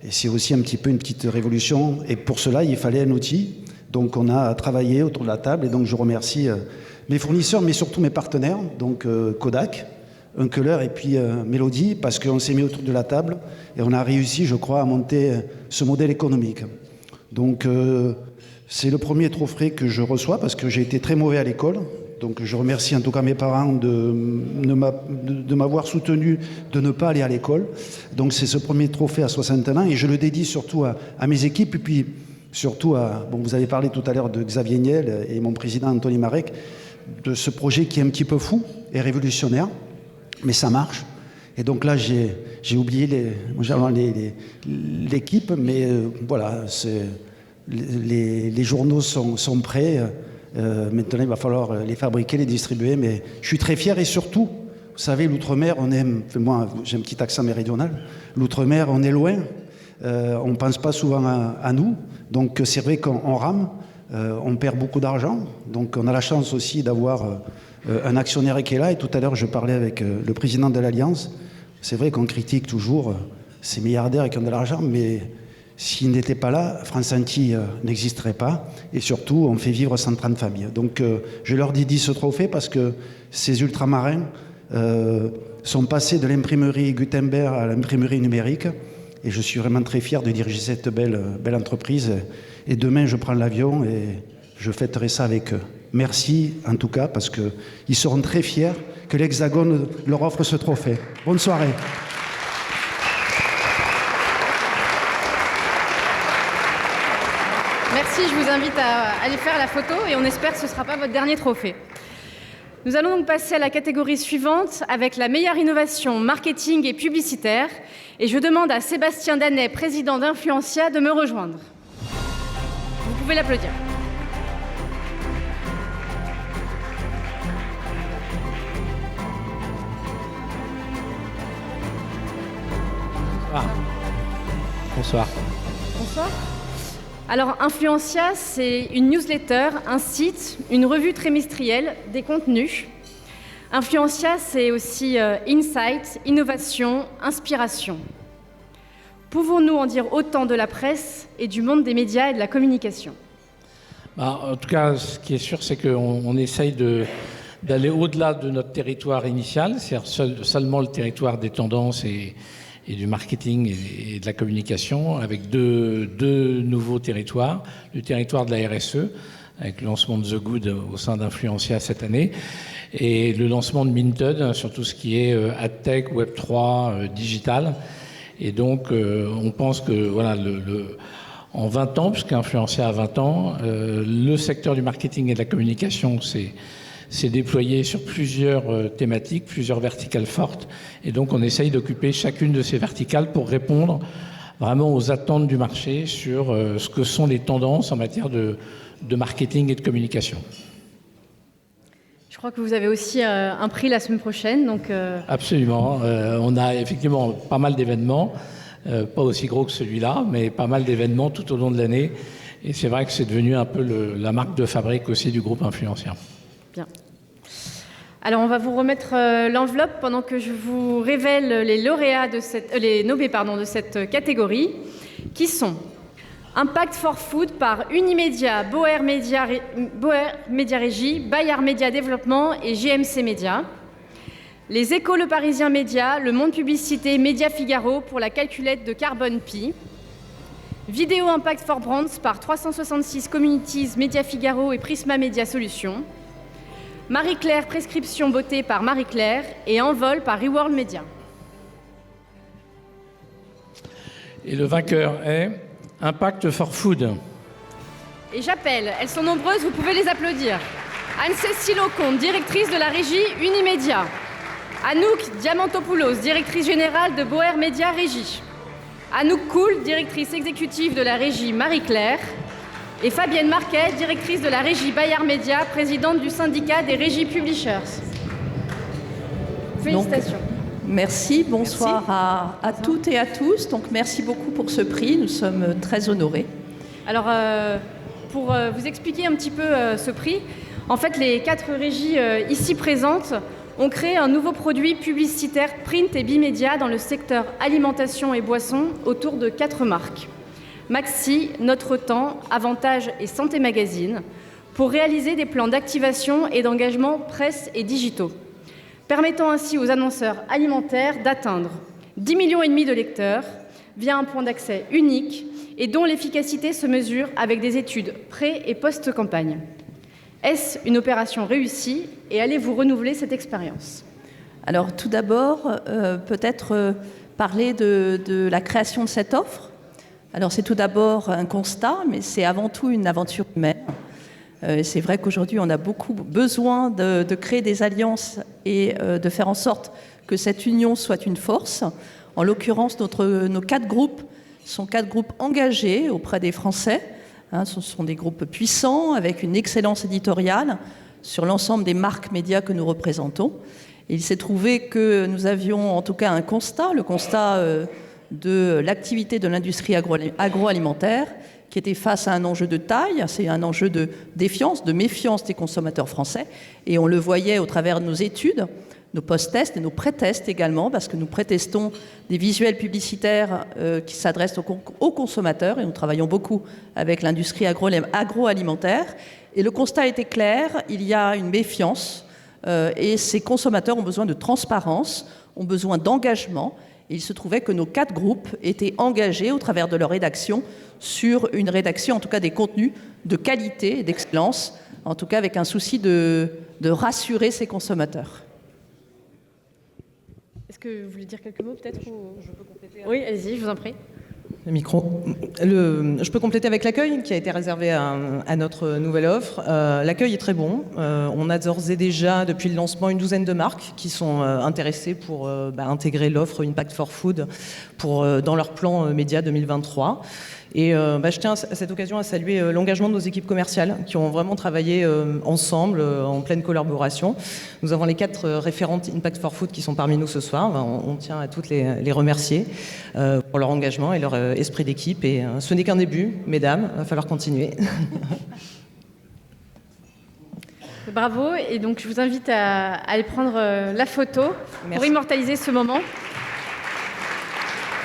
Et c'est aussi un petit peu une petite révolution. Et pour cela, il fallait un outil. Donc on a travaillé autour de la table. Et donc je remercie mes fournisseurs, mais surtout mes partenaires, donc Kodak, Unkeler et puis Mélodie, parce qu'on s'est mis autour de la table et on a réussi, je crois, à monter ce modèle économique. Donc c'est le premier trophée que je reçois parce que j'ai été très mauvais à l'école. Donc je remercie en tout cas mes parents de m'avoir soutenu de ne pas aller à l'école. Donc c'est ce premier trophée à 61 ans et je le dédie surtout à mes équipes et puis surtout vous avez parlé tout à l'heure de Xavier Niel et mon président Anthony Marek, de ce projet qui est un petit peu fou et révolutionnaire. Mais ça marche. Et donc là, j'ai oublié l'équipe, mais voilà, les journaux sont prêts. Maintenant, il va falloir les fabriquer, les distribuer. Mais je suis très fier et surtout, vous savez, l'outre-mer, on aime. Moi, j'ai un petit accent méridional. L'outre-mer, on est loin. On ne pense pas souvent à nous. Donc c'est vrai qu'on rame. On perd beaucoup d'argent. Donc on a la chance aussi d'avoir un actionnaire qui est là. Et tout à l'heure, je parlais avec le président de l'Alliance. C'est vrai qu'on critique toujours ces milliardaires qui ont de l'argent, mais s'ils n'étaient pas là, France Antilles n'existerait pas. Et surtout, on fait vivre 130 familles. Donc je leur dédie ce trophée parce que ces ultramarins sont passés de l'imprimerie Gutenberg à l'imprimerie numérique. Et je suis vraiment très fier de diriger cette belle entreprise. Et demain, je prends l'avion et je fêterai ça avec eux. Merci en tout cas, parce qu'ils seront très fiers que l'Hexagone leur offre ce trophée. Bonne soirée. Merci, je vous invite à aller faire la photo et on espère que ce ne sera pas votre dernier trophée. Nous allons donc passer à la catégorie suivante avec la meilleure innovation marketing et publicitaire. Et je demande à Sébastien Danet, président d'Influencia, de me rejoindre. Vous pouvez l'applaudir. Bonsoir. Bonsoir. Alors, Influencia, c'est une newsletter, un site, une revue trimestrielle, des contenus. Influencia, c'est aussi insight, innovation, inspiration. Pouvons-nous en dire autant de la presse et du monde des médias et de la communication ? En tout cas, ce qui est sûr, c'est qu'on essaye d'aller au-delà de notre territoire initial, c'est-à-dire seulement le territoire des tendances et du marketing et de la communication, avec deux nouveaux territoires. Le territoire de la RSE, avec le lancement de The Good au sein d'Influencia cette année, et le lancement de Minted sur tout ce qui est AdTech, Web3, digital. Et donc, on pense que voilà, en 20 ans, puisqu'Influencia a 20 ans, le secteur du marketing et de la communication s'est déployé sur plusieurs thématiques, plusieurs verticales fortes. Et donc, on essaye d'occuper chacune de ces verticales pour répondre vraiment aux attentes du marché sur ce que sont les tendances en matière de marketing et de communication. Je crois que vous avez aussi un prix la semaine prochaine. Donc, Absolument. On a effectivement pas mal d'événements, pas aussi gros que celui-là, mais pas mal d'événements tout au long de l'année. Et c'est vrai que c'est devenu un peu la marque de fabrique aussi du groupe Influencia. Bien. Alors, on va vous remettre l'enveloppe pendant que je vous révèle les lauréats les nommés de cette catégorie, qui sont Impact for Food par Unimédia, Boer Média Régie, Bayard Média Développement et GMC Média. Les Échos, Le Parisien Média, Le Monde Publicité, Média Figaro pour la calculette de Carbone Pi. Vidéo Impact for Brands par 366 Communities, Média Figaro et Prisma Média Solutions. Marie-Claire Prescription Beauté par Marie-Claire et Envol par Reworld Media. Et le vainqueur est Impact for Food. Et j'appelle, elles sont nombreuses, vous pouvez les applaudir. Anne-Cécile Aucomte, directrice de la régie Unimédia. Anouk Diamantopoulos, directrice générale de Boer Média Régie. Anouk Koul, directrice exécutive de la régie Marie-Claire. Et Fabienne Marquet, directrice de la régie Bayard Média, présidente du syndicat des régies publishers. Félicitations. Donc, merci, bonsoir à toutes et à tous. Donc merci beaucoup pour ce prix, nous sommes très honorés. Alors, pour vous expliquer un petit peu ce prix, en fait, les 4 régies ici présentes ont créé un nouveau produit publicitaire print et bimédia dans le secteur alimentation et boissons autour de 4 marques. Maxi, Notre Temps, Avantage et Santé Magazine, pour réaliser des plans d'activation et d'engagement presse et digitaux, permettant ainsi aux annonceurs alimentaires d'atteindre 10,5 millions de lecteurs via un point d'accès unique et dont l'efficacité se mesure avec des études pré- et post-campagne. Est-ce une opération réussie et allez-vous renouveler cette expérience? Alors tout d'abord, peut-être parler de la création de cette offre. Alors c'est tout d'abord un constat, mais c'est avant tout une aventure humaine. C'est vrai qu'aujourd'hui, on a beaucoup besoin de créer des alliances et de faire en sorte que cette union soit une force. En l'occurrence, nos 4 groupes sont 4 groupes engagés auprès des Français. Ce sont des groupes puissants, avec une excellence éditoriale sur l'ensemble des marques médias que nous représentons. Et il s'est trouvé que nous avions en tout cas un constat, le constat de l'activité de l'industrie agroalimentaire, qui était face à un enjeu de taille, c'est un enjeu de défiance, de méfiance des consommateurs français. Et on le voyait au travers de nos études, nos post-tests et nos pré-tests également, parce que nous pré-testons des visuels publicitaires qui s'adressent aux consommateurs, et nous travaillons beaucoup avec l'industrie agroalimentaire. Et le constat était clair, il y a une méfiance, et ces consommateurs ont besoin de transparence, ont besoin d'engagement. Et il se trouvait que nos 4 groupes étaient engagés au travers de leur rédaction sur une rédaction, en tout cas des contenus de qualité et d'excellence, en tout cas avec un souci de rassurer ces consommateurs. Est-ce que vous voulez dire quelques mots peut-être ou... Je peux compléter. Oui, allez-y, je vous en prie. Le micro. Je peux compléter avec l'accueil qui a été réservé à notre nouvelle offre. L'accueil est très bon. On a d'ores et déjà, depuis le lancement, une douzaine de marques qui sont intéressées pour intégrer l'offre Impact for Food dans leur plan média 2023. Et je tiens à cette occasion à saluer l'engagement de nos équipes commerciales qui ont vraiment travaillé ensemble, en pleine collaboration. Nous avons les 4 référentes Impact for Food qui sont parmi nous ce soir. On tient à toutes les remercier pour leur engagement et leur esprit d'équipe. Et ce n'est qu'un début, mesdames, il va falloir continuer. Bravo, et donc je vous invite à aller prendre la photo pour immortaliser ce moment.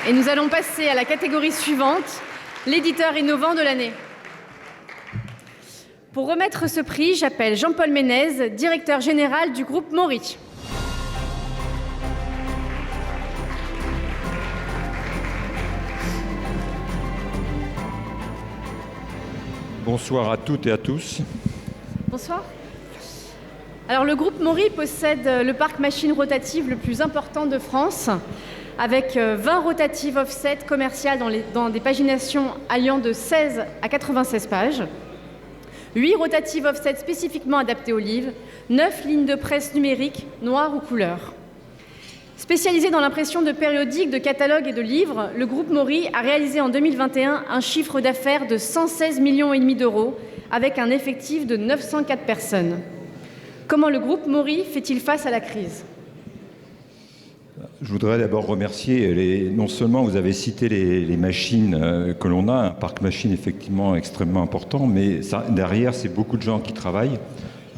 Et nous allons passer à la catégorie suivante, l'éditeur innovant de l'année. Pour remettre ce prix, j'appelle Jean-Paul Ménez, directeur général du groupe Maury. Bonsoir à toutes et à tous. Bonsoir. Alors le groupe Maury possède le parc machine rotative le plus important de France, avec 20 rotatives offset commerciales dans des paginations alliant de 16 à 96 pages, 8 rotatives offset spécifiquement adaptées aux livres, 9 lignes de presse numériques, noires ou couleurs. Spécialisé dans l'impression de périodiques, de catalogues et de livres, le groupe Maury a réalisé en 2021 un chiffre d'affaires de 116,5 millions d'euros avec un effectif de 904 personnes. Comment le groupe Maury fait-il face à la crise ? Je voudrais d'abord remercier, non seulement vous avez cité les machines que l'on a, un parc machine effectivement extrêmement important, mais derrière, c'est beaucoup de gens qui travaillent.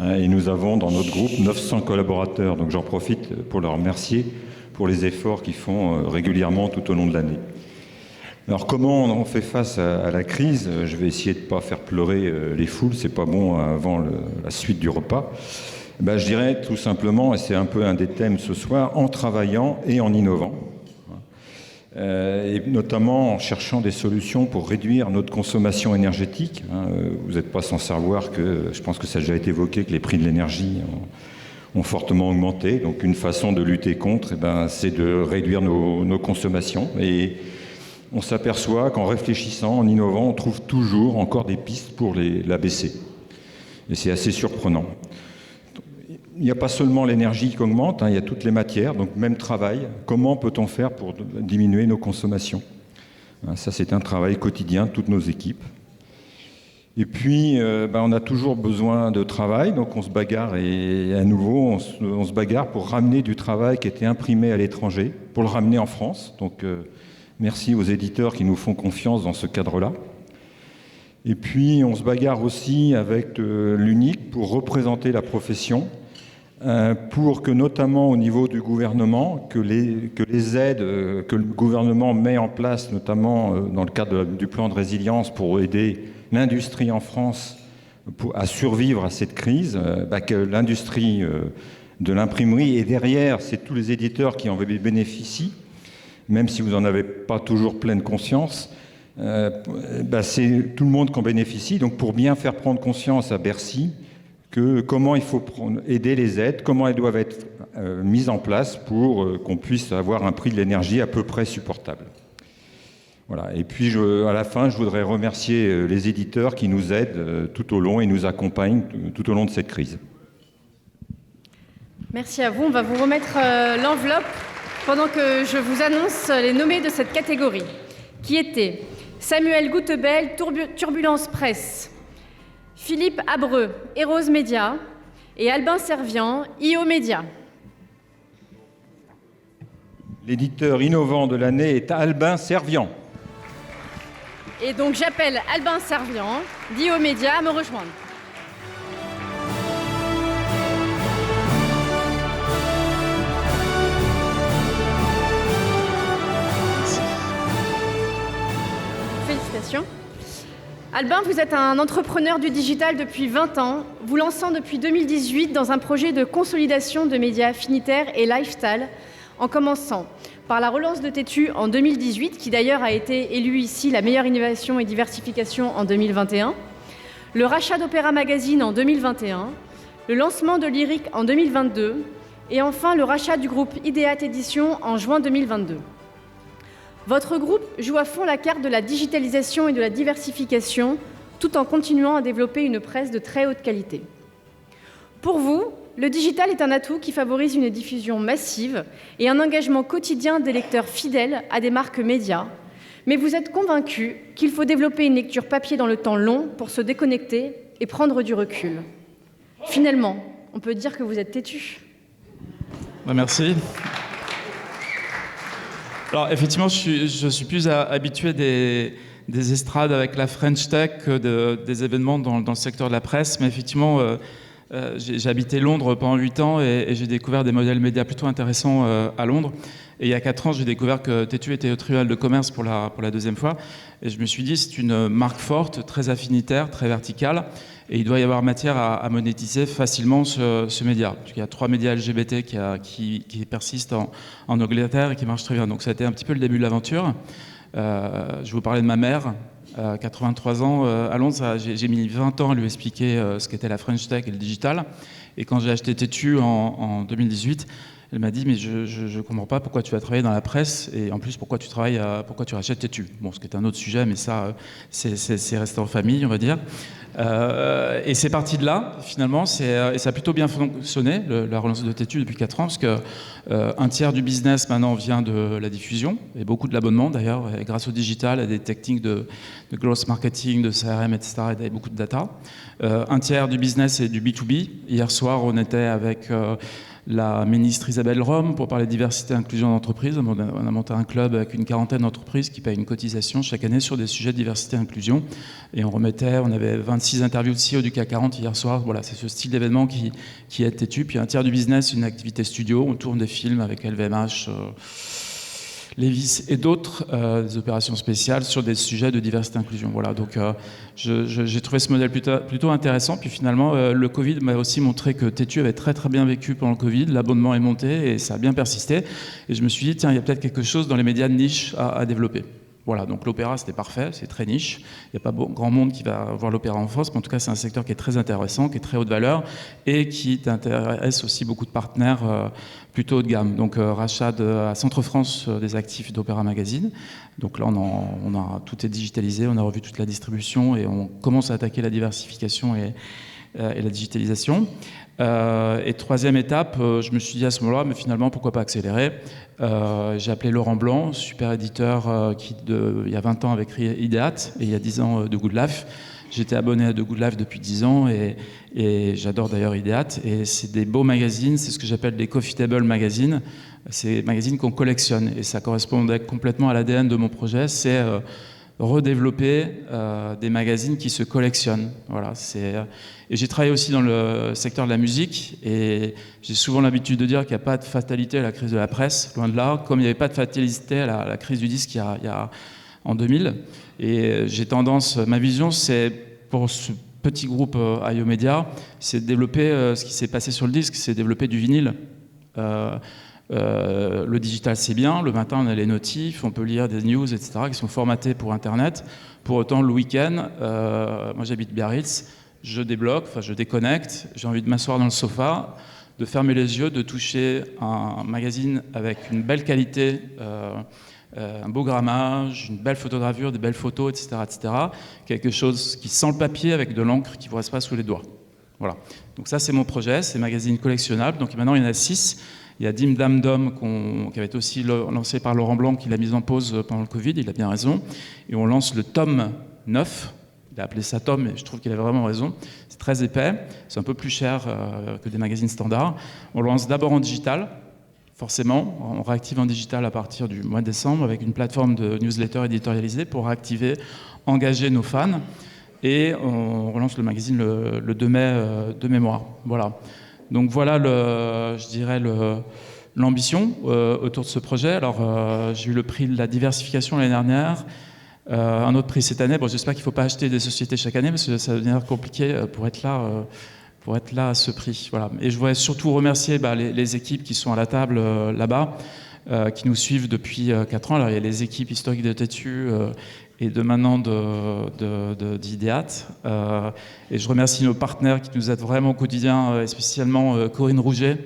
Et nous avons dans notre groupe 900 collaborateurs, donc j'en profite pour leur remercier pour les efforts qu'ils font régulièrement tout au long de l'année. Alors comment on fait face à la crise ? Je vais essayer de ne pas faire pleurer les foules, c'est pas bon avant la suite du repas. Je dirais tout simplement, et c'est un peu un des thèmes ce soir, en travaillant et en innovant. Et notamment en cherchant des solutions pour réduire notre consommation énergétique. Vous n'êtes pas sans savoir que, je pense que ça a déjà été évoqué, que les prix de l'énergie ont fortement augmenté. Donc une façon de lutter contre, c'est de réduire nos consommations. Et on s'aperçoit qu'en réfléchissant, en innovant, on trouve toujours encore des pistes pour la baisser. Et c'est assez surprenant. il n'y a pas seulement l'énergie qui augmente, il y a toutes les matières, donc même travail. Comment peut-on faire pour diminuer nos consommations? Ça, c'est un travail quotidien de toutes nos équipes. Et puis, on a toujours besoin de travail, donc on se bagarre et à nouveau, on se bagarre pour ramener du travail qui était imprimé à l'étranger, pour le ramener en France. Donc, merci aux éditeurs qui nous font confiance dans ce cadre-là. Et puis, on se bagarre aussi avec l'UNIC pour représenter la profession, pour que notamment au niveau du gouvernement, que les aides que le gouvernement met en place, notamment dans le cadre du plan de résilience pour aider l'industrie en France à survivre à cette crise, que l'industrie de l'imprimerie, et derrière, c'est tous les éditeurs qui en bénéficient, même si vous n'en avez pas toujours pleine conscience, c'est tout le monde qui en bénéficie. Donc pour bien faire prendre conscience à Bercy que comment il faut aider les aides, comment elles doivent être mises en place pour qu'on puisse avoir un prix de l'énergie à peu près supportable. Voilà. Et puis à la fin, je voudrais remercier les éditeurs qui nous aident tout au long et nous accompagnent tout au long de cette crise. Merci à vous. On va vous remettre l'enveloppe pendant que je vous annonce les nommés de cette catégorie, qui étaient Samuel Goutebel, Turbulence Presse, Philippe Abreu, Eros Média, et Albin Servian, IO Média. L'éditeur innovant de l'année est Albin Servian. Et donc j'appelle Albin Servian, d'IO Média, à me rejoindre. Félicitations. Albin, vous êtes un entrepreneur du digital depuis 20 ans, vous lançant depuis 2018 dans un projet de consolidation de médias affinitaires et lifestyle, en commençant par la relance de Tétu en 2018, qui d'ailleurs a été élue ici la meilleure innovation et diversification en 2021, le rachat d'Opéra Magazine en 2021, le lancement de Lyric en 2022, et enfin le rachat du groupe Ideat Éditions en juin 2022. Votre groupe joue à fond la carte de la digitalisation et de la diversification, tout en continuant à développer une presse de très haute qualité. Pour vous, le digital est un atout qui favorise une diffusion massive et un engagement quotidien des lecteurs fidèles à des marques médias, mais vous êtes convaincu qu'il faut développer une lecture papier dans le temps long pour se déconnecter et prendre du recul. Finalement, on peut dire que vous êtes têtu. Merci. Alors effectivement, je suis plus habitué des estrades avec la French Tech que des événements dans le secteur de la presse, mais effectivement, j'ai habité Londres pendant 8 ans et j'ai découvert des modèles médias plutôt intéressants à Londres. Et il y a 4 ans, j'ai découvert que Tétu était au tribunal de commerce pour la deuxième fois. Et je me suis dit, c'est une marque forte, très affinitaire, très verticale. Et il doit y avoir matière à monétiser facilement ce média. Il y a 3 médias LGBT qui persistent en Angleterre et qui marchent très bien. Donc ça a été un petit peu le début de l'aventure. Je vous parlais de ma mère. 83 ans à Londres, j'ai mis 20 ans à lui expliquer ce qu'était la French Tech et le digital. Et quand j'ai acheté Tétu en 2018, elle m'a dit mais je comprends pas pourquoi tu vas travailler dans la presse et en plus pourquoi tu rachètes Tétu. Bon, ce qui est un autre sujet, mais ça c'est resté en famille, on va dire. Et c'est parti de là, finalement, et ça a plutôt bien fonctionné, la relance de Tétu depuis 4 ans, parce que un tiers du business maintenant vient de la diffusion, et beaucoup de l'abonnement d'ailleurs, grâce au digital, à des techniques de growth marketing, de CRM, etc., et beaucoup de data. Un tiers du business est du B2B. Hier soir, on était avec la ministre Isabelle Rome pour parler de diversité et inclusion d'entreprise. On a monté un club avec une 40aine d'entreprises qui payent une cotisation chaque année sur des sujets de diversité et inclusion. Et on avait 26 interviews de CEO du CAC 40 hier soir. Voilà, c'est ce style d'événement qui est Tétu. Puis un tiers du business, une activité studio. On tourne des films avec LVMH, Lévis et d'autres, des opérations spéciales sur des sujets de diversité et inclusion. Voilà, donc j'ai trouvé ce modèle plutôt intéressant. Puis finalement, le Covid m'a aussi montré que Tétu avait très très bien vécu pendant le Covid. L'abonnement est monté et ça a bien persisté. Et je me suis dit, tiens, il y a peut-être quelque chose dans les médias de niche à développer. Voilà, donc l'opéra, c'était parfait, c'est très niche. Il n'y a pas grand monde qui va voir l'opéra en France, mais en tout cas, c'est un secteur qui est très intéressant, qui est très haute valeur et qui intéresse aussi beaucoup de partenaires plutôt haut de gamme. Donc, rachat à Centre-France des actifs d'Opéra Magazine. Donc là, tout est digitalisé, on a revu toute la distribution et on commence à attaquer la diversification et la digitalisation. Et troisième étape, je me suis dit à ce moment-là, mais finalement, pourquoi pas accélérer. J'ai appelé Laurent Blanc, super éditeur qui, il y a 20 ans, avait créé Ideat, et il y a 10 ans, The Good Life. J'étais abonné à The Good Life depuis 10 ans, et j'adore d'ailleurs Ideat. Et c'est des beaux magazines, c'est ce que j'appelle des coffee table magazines. C'est des magazines qu'on collectionne, et ça correspondait complètement à l'ADN de mon projet. C'est redévelopper des magazines qui se collectionnent. Voilà, et j'ai travaillé aussi dans le secteur de la musique, et j'ai souvent l'habitude de dire qu'il n'y a pas de fatalité à la crise de la presse, loin de là, comme il n'y avait pas de fatalité à la crise du disque il y a en 2000. Et j'ai tendance, ma vision, c'est pour ce petit groupe IO Media, c'est de développer ce qui s'est passé sur le disque, c'est développer du vinyle. Le digital, c'est bien. Le matin, on a les notifs, on peut lire des news, etc., qui sont formatés pour Internet. Pour autant, le week-end, moi j'habite Biarritz, je débloque, je déconnecte, j'ai envie de m'asseoir dans le sofa, de fermer les yeux, de toucher un magazine avec une belle qualité, un beau grammage, une belle photogravure, des belles photos, etc., etc. Quelque chose qui sent le papier avec de l'encre qui ne vous reste pas sous les doigts. Voilà. Donc ça, c'est mon projet, c'est magazine collectionnable. Donc maintenant, il y en a 6. Il y a Dim Dam Dom qui avait été aussi lancé par Laurent Blanc, qui l'a mis en pause pendant le Covid, il a bien raison. Et on lance le tome 9. Il a appelé ça tome, mais je trouve qu'il avait vraiment raison. C'est très épais, c'est un peu plus cher que des magazines standards. On le lance d'abord en digital, forcément. On réactive en digital à partir du mois de décembre avec une plateforme de newsletter éditorialisée pour réactiver, engager nos fans. Et on relance le magazine le 2 mai de mémoire. Voilà. Donc voilà, je dirais, l'ambition autour de ce projet. Alors, j'ai eu le prix de la diversification l'année dernière, un autre prix cette année. Bon, j'espère qu'il ne faut pas acheter des sociétés chaque année, parce que ça va devenir compliqué pour être là à ce prix. Voilà. Et je voudrais surtout remercier les équipes qui sont à la table là-bas, qui nous suivent depuis 4 ans. Alors, il y a les équipes historiques de Tétu et de maintenant d'Ideat. Et je remercie nos partenaires qui nous aident vraiment au quotidien, et spécialement Corinne Rouget,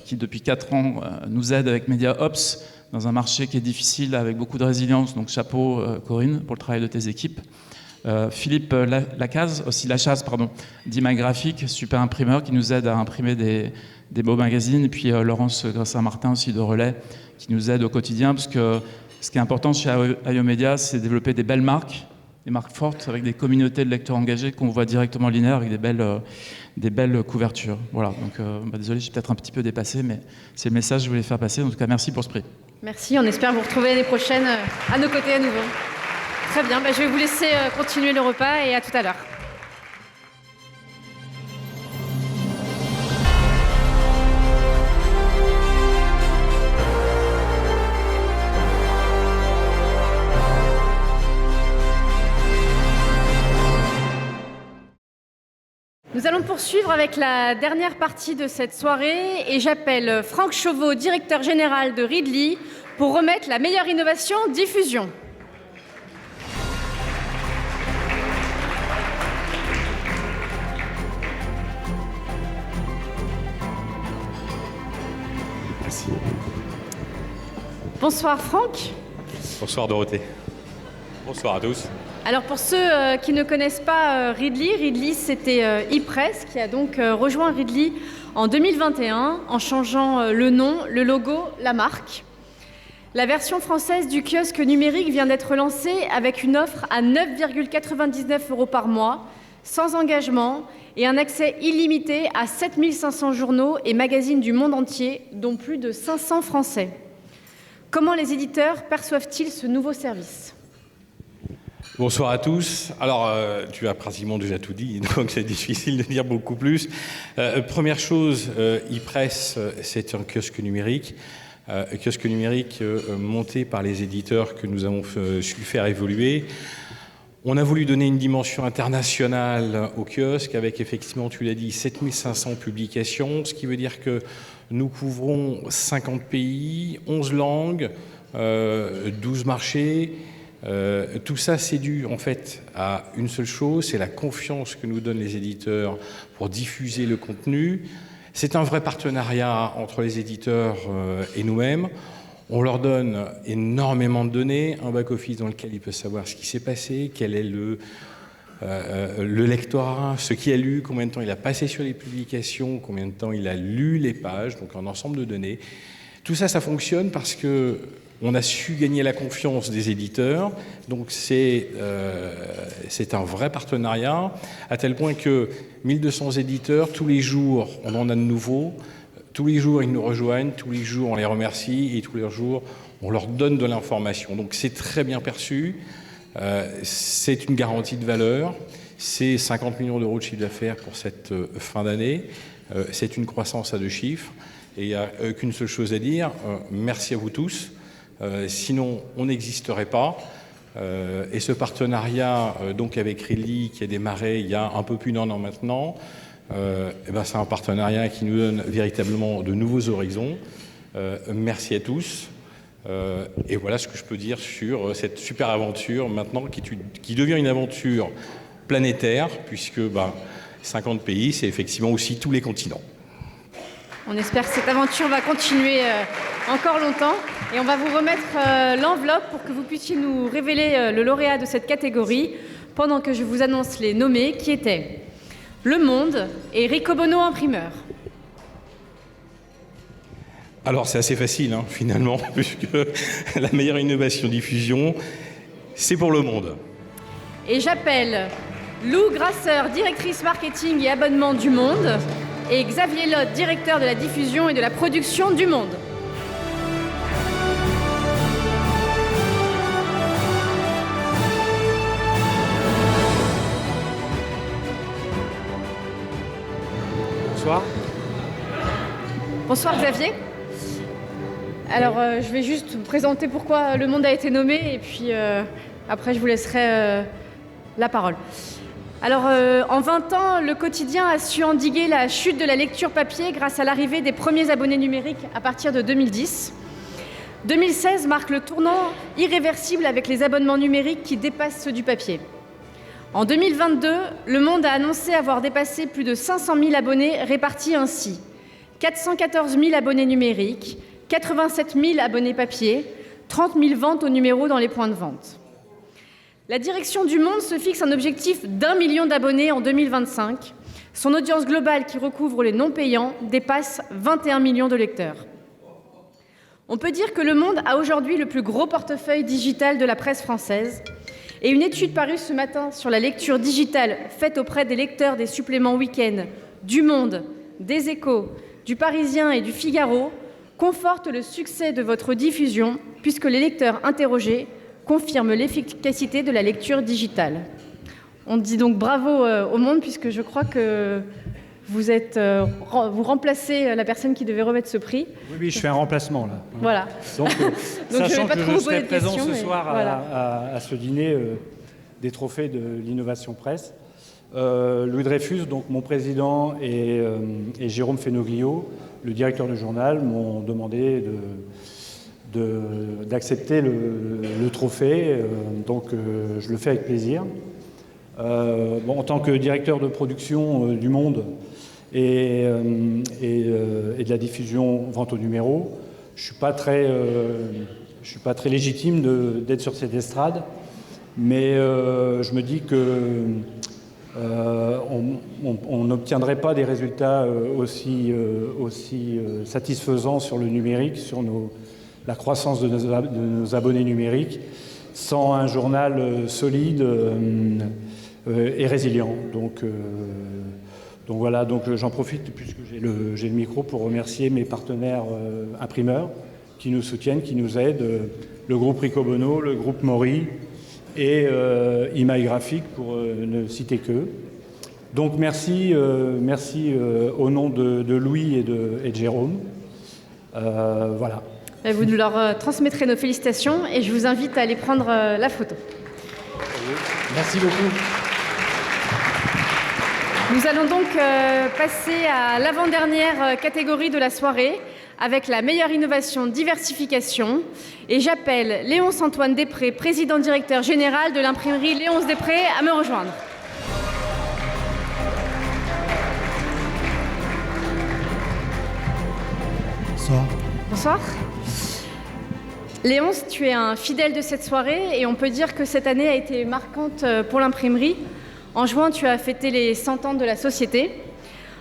qui depuis 4 ans nous aide avec MediaOps dans un marché qui est difficile, avec beaucoup de résilience. Donc chapeau Corinne pour le travail de tes équipes. Philippe Lachaze, d'Ima Graphique, super imprimeur qui nous aide à imprimer des beaux magazines. Et puis Laurence Grassin-Martin aussi de Relais qui nous aide au quotidien, parce que ce qui est important chez IO Media, c'est de développer des belles marques fortes, avec des communautés de lecteurs engagés qu'on voit directement linéaires, avec des belles couvertures. Voilà, donc désolé, j'ai peut-être un petit peu dépassé, mais c'est le message que je voulais faire passer. En tout cas, merci pour ce prix. Merci, on espère vous retrouver l'année prochaine à nos côtés à nouveau. Très bien, je vais vous laisser continuer le repas et à tout à l'heure. Nous allons poursuivre avec la dernière partie de cette soirée et j'appelle Franck Chauveau, directeur général de Readly, pour remettre la meilleure innovation diffusion. Merci. Bonsoir Franck. Bonsoir Dorothée. Bonsoir à tous. Alors pour ceux qui ne connaissent pas Readly, c'était ePress qui a donc rejoint Readly en 2021 en changeant le nom, le logo, la marque. La version française du kiosque numérique vient d'être lancée avec une offre à 9,99 € par mois, sans engagement et un accès illimité à 7500 journaux et magazines du monde entier, dont plus de 500 français. Comment les éditeurs perçoivent-ils ce nouveau service ? Bonsoir à tous. Alors, tu as pratiquement déjà tout dit, donc c'est difficile de dire beaucoup plus. Première chose, ePress, c'est un kiosque numérique. Monté par les éditeurs que nous avons su faire évoluer. On a voulu donner une dimension internationale au kiosque avec effectivement, tu l'as dit, 7500 publications, ce qui veut dire que nous couvrons 50 pays, 11 langues, 12 marchés. Tout ça, c'est dû en fait à une seule chose, c'est la confiance que nous donnent les éditeurs pour diffuser le contenu. C'est un vrai partenariat entre les éditeurs et nous-mêmes. On leur donne énormément de données, un back-office dans lequel ils peuvent savoir ce qui s'est passé, quel est le lectorat, ce qu'il a lu, combien de temps il a passé sur les publications, combien de temps il a lu les pages, donc un ensemble de données. Tout ça, ça fonctionne parce que on a su gagner la confiance des éditeurs, donc c'est un vrai partenariat, à tel point que 1200 éditeurs, tous les jours, on en a de nouveaux, tous les jours ils nous rejoignent, tous les jours on les remercie, et tous les jours on leur donne de l'information. Donc c'est très bien perçu, c'est une garantie de valeur, c'est 50 millions d'euros de chiffre d'affaires pour cette fin d'année, c'est une croissance à 2 chiffres, et il n'y a qu'une seule chose à dire, merci à vous tous. Sinon, on n'existerait pas. Et ce partenariat donc avec Ridley qui a démarré il y a un peu plus d'un an maintenant, c'est un partenariat qui nous donne véritablement de nouveaux horizons. Merci à tous. Et voilà ce que je peux dire sur cette super aventure maintenant qui devient une aventure planétaire, puisque 50 pays, c'est effectivement aussi tous les continents. On espère que cette aventure va continuer encore longtemps. Et on va vous remettre l'enveloppe pour que vous puissiez nous révéler le lauréat de cette catégorie pendant que je vous annonce les nommés qui étaient Le Monde et Rico Bono imprimeur. Alors c'est assez facile finalement, puisque la meilleure innovation diffusion, c'est pour Le Monde. Et j'appelle Lou Grasseur, directrice marketing et abonnement du Monde, et Xavier Lotte, directeur de la diffusion et de la production du Monde. Bonsoir. Bonsoir Xavier. Alors je vais juste vous présenter pourquoi Le Monde a été nommé et puis après je vous laisserai la parole. Alors en 20 ans, le quotidien a su endiguer la chute de la lecture papier grâce à l'arrivée des premiers abonnés numériques à partir de 2010. 2016 marque le tournant irréversible avec les abonnements numériques qui dépassent ceux du papier. En 2022, Le Monde a annoncé avoir dépassé plus de 500 000 abonnés répartis ainsi. 414 000 abonnés numériques, 87 000 abonnés papier, 30 000 ventes au numéro dans les points de vente. La direction du Monde se fixe un objectif d'1 million d'abonnés en 2025. Son audience globale qui recouvre les non-payants dépasse 21 millions de lecteurs. On peut dire que Le Monde a aujourd'hui le plus gros portefeuille digital de la presse française. Et une étude parue ce matin sur la lecture digitale faite auprès des lecteurs des suppléments week-end du Monde, des Échos, du Parisien et du Figaro conforte le succès de votre diffusion puisque les lecteurs interrogés confirment l'efficacité de la lecture digitale. On dit donc bravo au Monde puisque je crois que vous remplacez la personne qui devait remettre ce prix. Oui, je fais un remplacement là. Voilà. Donc sachant que je serai présent questions, ce soir voilà. à ce dîner des trophées de l'innovation presse, Louis Dreyfus, donc mon président, et Jérôme Fenoglio, le directeur du journal, m'ont demandé d'accepter le trophée, donc je le fais avec plaisir. En tant que directeur de production du Monde et de la diffusion vente au numéro, je suis pas très légitime d'être sur cette estrade, mais je me dis que on n'obtiendrait pas des résultats aussi satisfaisants sur le numérique, sur la croissance de nos abonnés numériques, sans un journal solide et résilient. Donc voilà, j'en profite puisque j'ai le micro pour remercier mes partenaires imprimeurs qui nous soutiennent, qui nous aident, le groupe Rico Bono, le groupe Mori et Imaï Graphique pour ne citer qu'eux. Donc merci au nom de Louis et de Jérôme. Voilà. Vous nous leur transmettrez nos félicitations et je vous invite à aller prendre la photo. Merci beaucoup. Nous allons donc passer à l'avant-dernière catégorie de la soirée avec la meilleure innovation diversification. Et j'appelle Léonce Antoine Després, président-directeur général de l'imprimerie Léonce Després, à me rejoindre. Bonsoir. Bonsoir. Léonce, tu es un fidèle de cette soirée et on peut dire que cette année a été marquante pour l'imprimerie. En juin, tu as fêté les 100 ans de la société.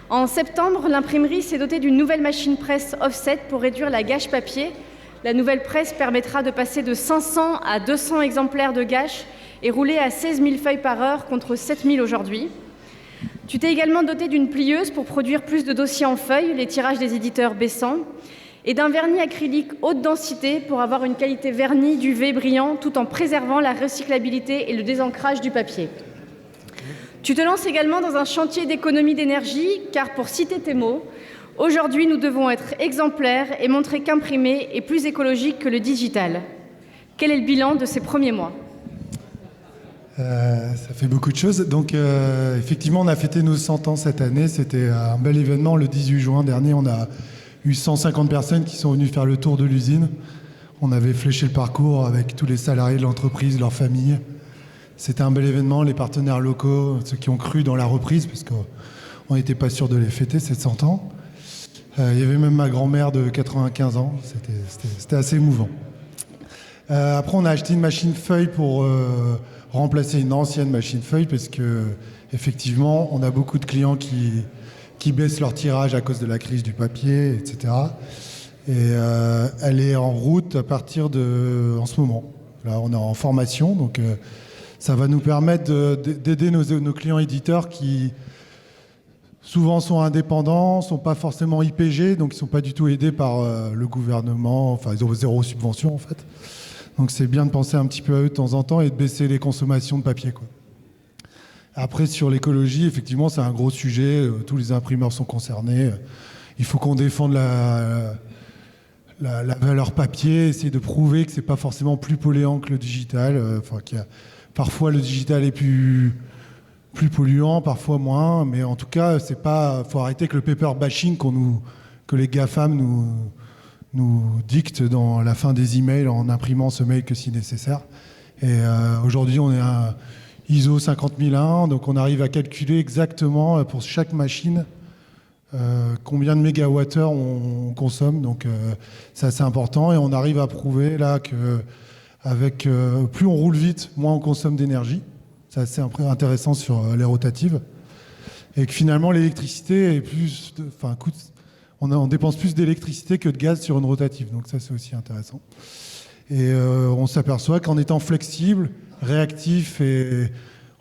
En septembre, l'imprimerie s'est dotée d'une nouvelle machine presse offset pour réduire la gâche papier. La nouvelle presse permettra de passer de 500 à 200 exemplaires de gâche et rouler à 16 000 feuilles par heure contre 7 000 aujourd'hui. Tu t'es également doté d'une plieuse pour produire plus de dossiers en feuilles, les tirages des éditeurs baissant, et d'un vernis acrylique haute densité pour avoir une qualité vernis d'UV brillant tout en préservant la recyclabilité et le désancrage du papier. Tu te lances également dans un chantier d'économie d'énergie, car pour citer tes mots, aujourd'hui nous devons être exemplaires et montrer qu'imprimer est plus écologique que le digital. Quel est le bilan de ces premiers mois ? Ça fait beaucoup de choses. Donc effectivement, on a fêté nos 100 ans cette année. C'était un bel événement. Le 18 juin dernier, on a eu 150 personnes qui sont venues faire le tour de l'usine. On avait fléché le parcours avec tous les salariés de l'entreprise, leurs familles. C'était un bel événement. Les partenaires locaux, ceux qui ont cru dans la reprise, parce qu'on n'était pas sûr de les fêter, ces 100 ans. Il y avait même ma grand-mère de 95 ans. C'était assez émouvant. Après, on a acheté une machine feuille pour remplacer une ancienne machine feuille parce que effectivement, on a beaucoup de clients qui baissent leur tirage à cause de la crise du papier, etc. Et elle est en route à partir en ce moment. Là, on est en formation, donc ça va nous permettre d'aider nos clients éditeurs qui souvent sont indépendants, ne sont pas forcément IPG, donc ils ne sont pas du tout aidés par le gouvernement, enfin ils ont 0 subvention en fait. Donc c'est bien de penser un petit peu à eux de temps en temps et de baisser les consommations de papier, quoi. Après, sur l'écologie, effectivement, c'est un gros sujet. Tous les imprimeurs sont concernés. Il faut qu'on défende la valeur papier, essayer de prouver que c'est pas forcément plus polluant que le digital. Parfois, le digital est plus polluant, parfois moins. Mais en tout cas, faut arrêter avec le paper bashing que les GAFAM nous dictent dans la fin des emails en imprimant ce mail que si nécessaire. Et aujourd'hui, on est à ISO 50001, donc on arrive à calculer exactement pour chaque machine combien de mégawattheures on consomme. Donc c'est assez important et on arrive à prouver là que plus on roule vite, moins on consomme d'énergie. C'est assez intéressant sur les rotatives. Et que finalement, l'électricité est on dépense plus d'électricité que de gaz sur une rotative, donc ça c'est aussi intéressant. Et on s'aperçoit qu'en étant flexible, réactif et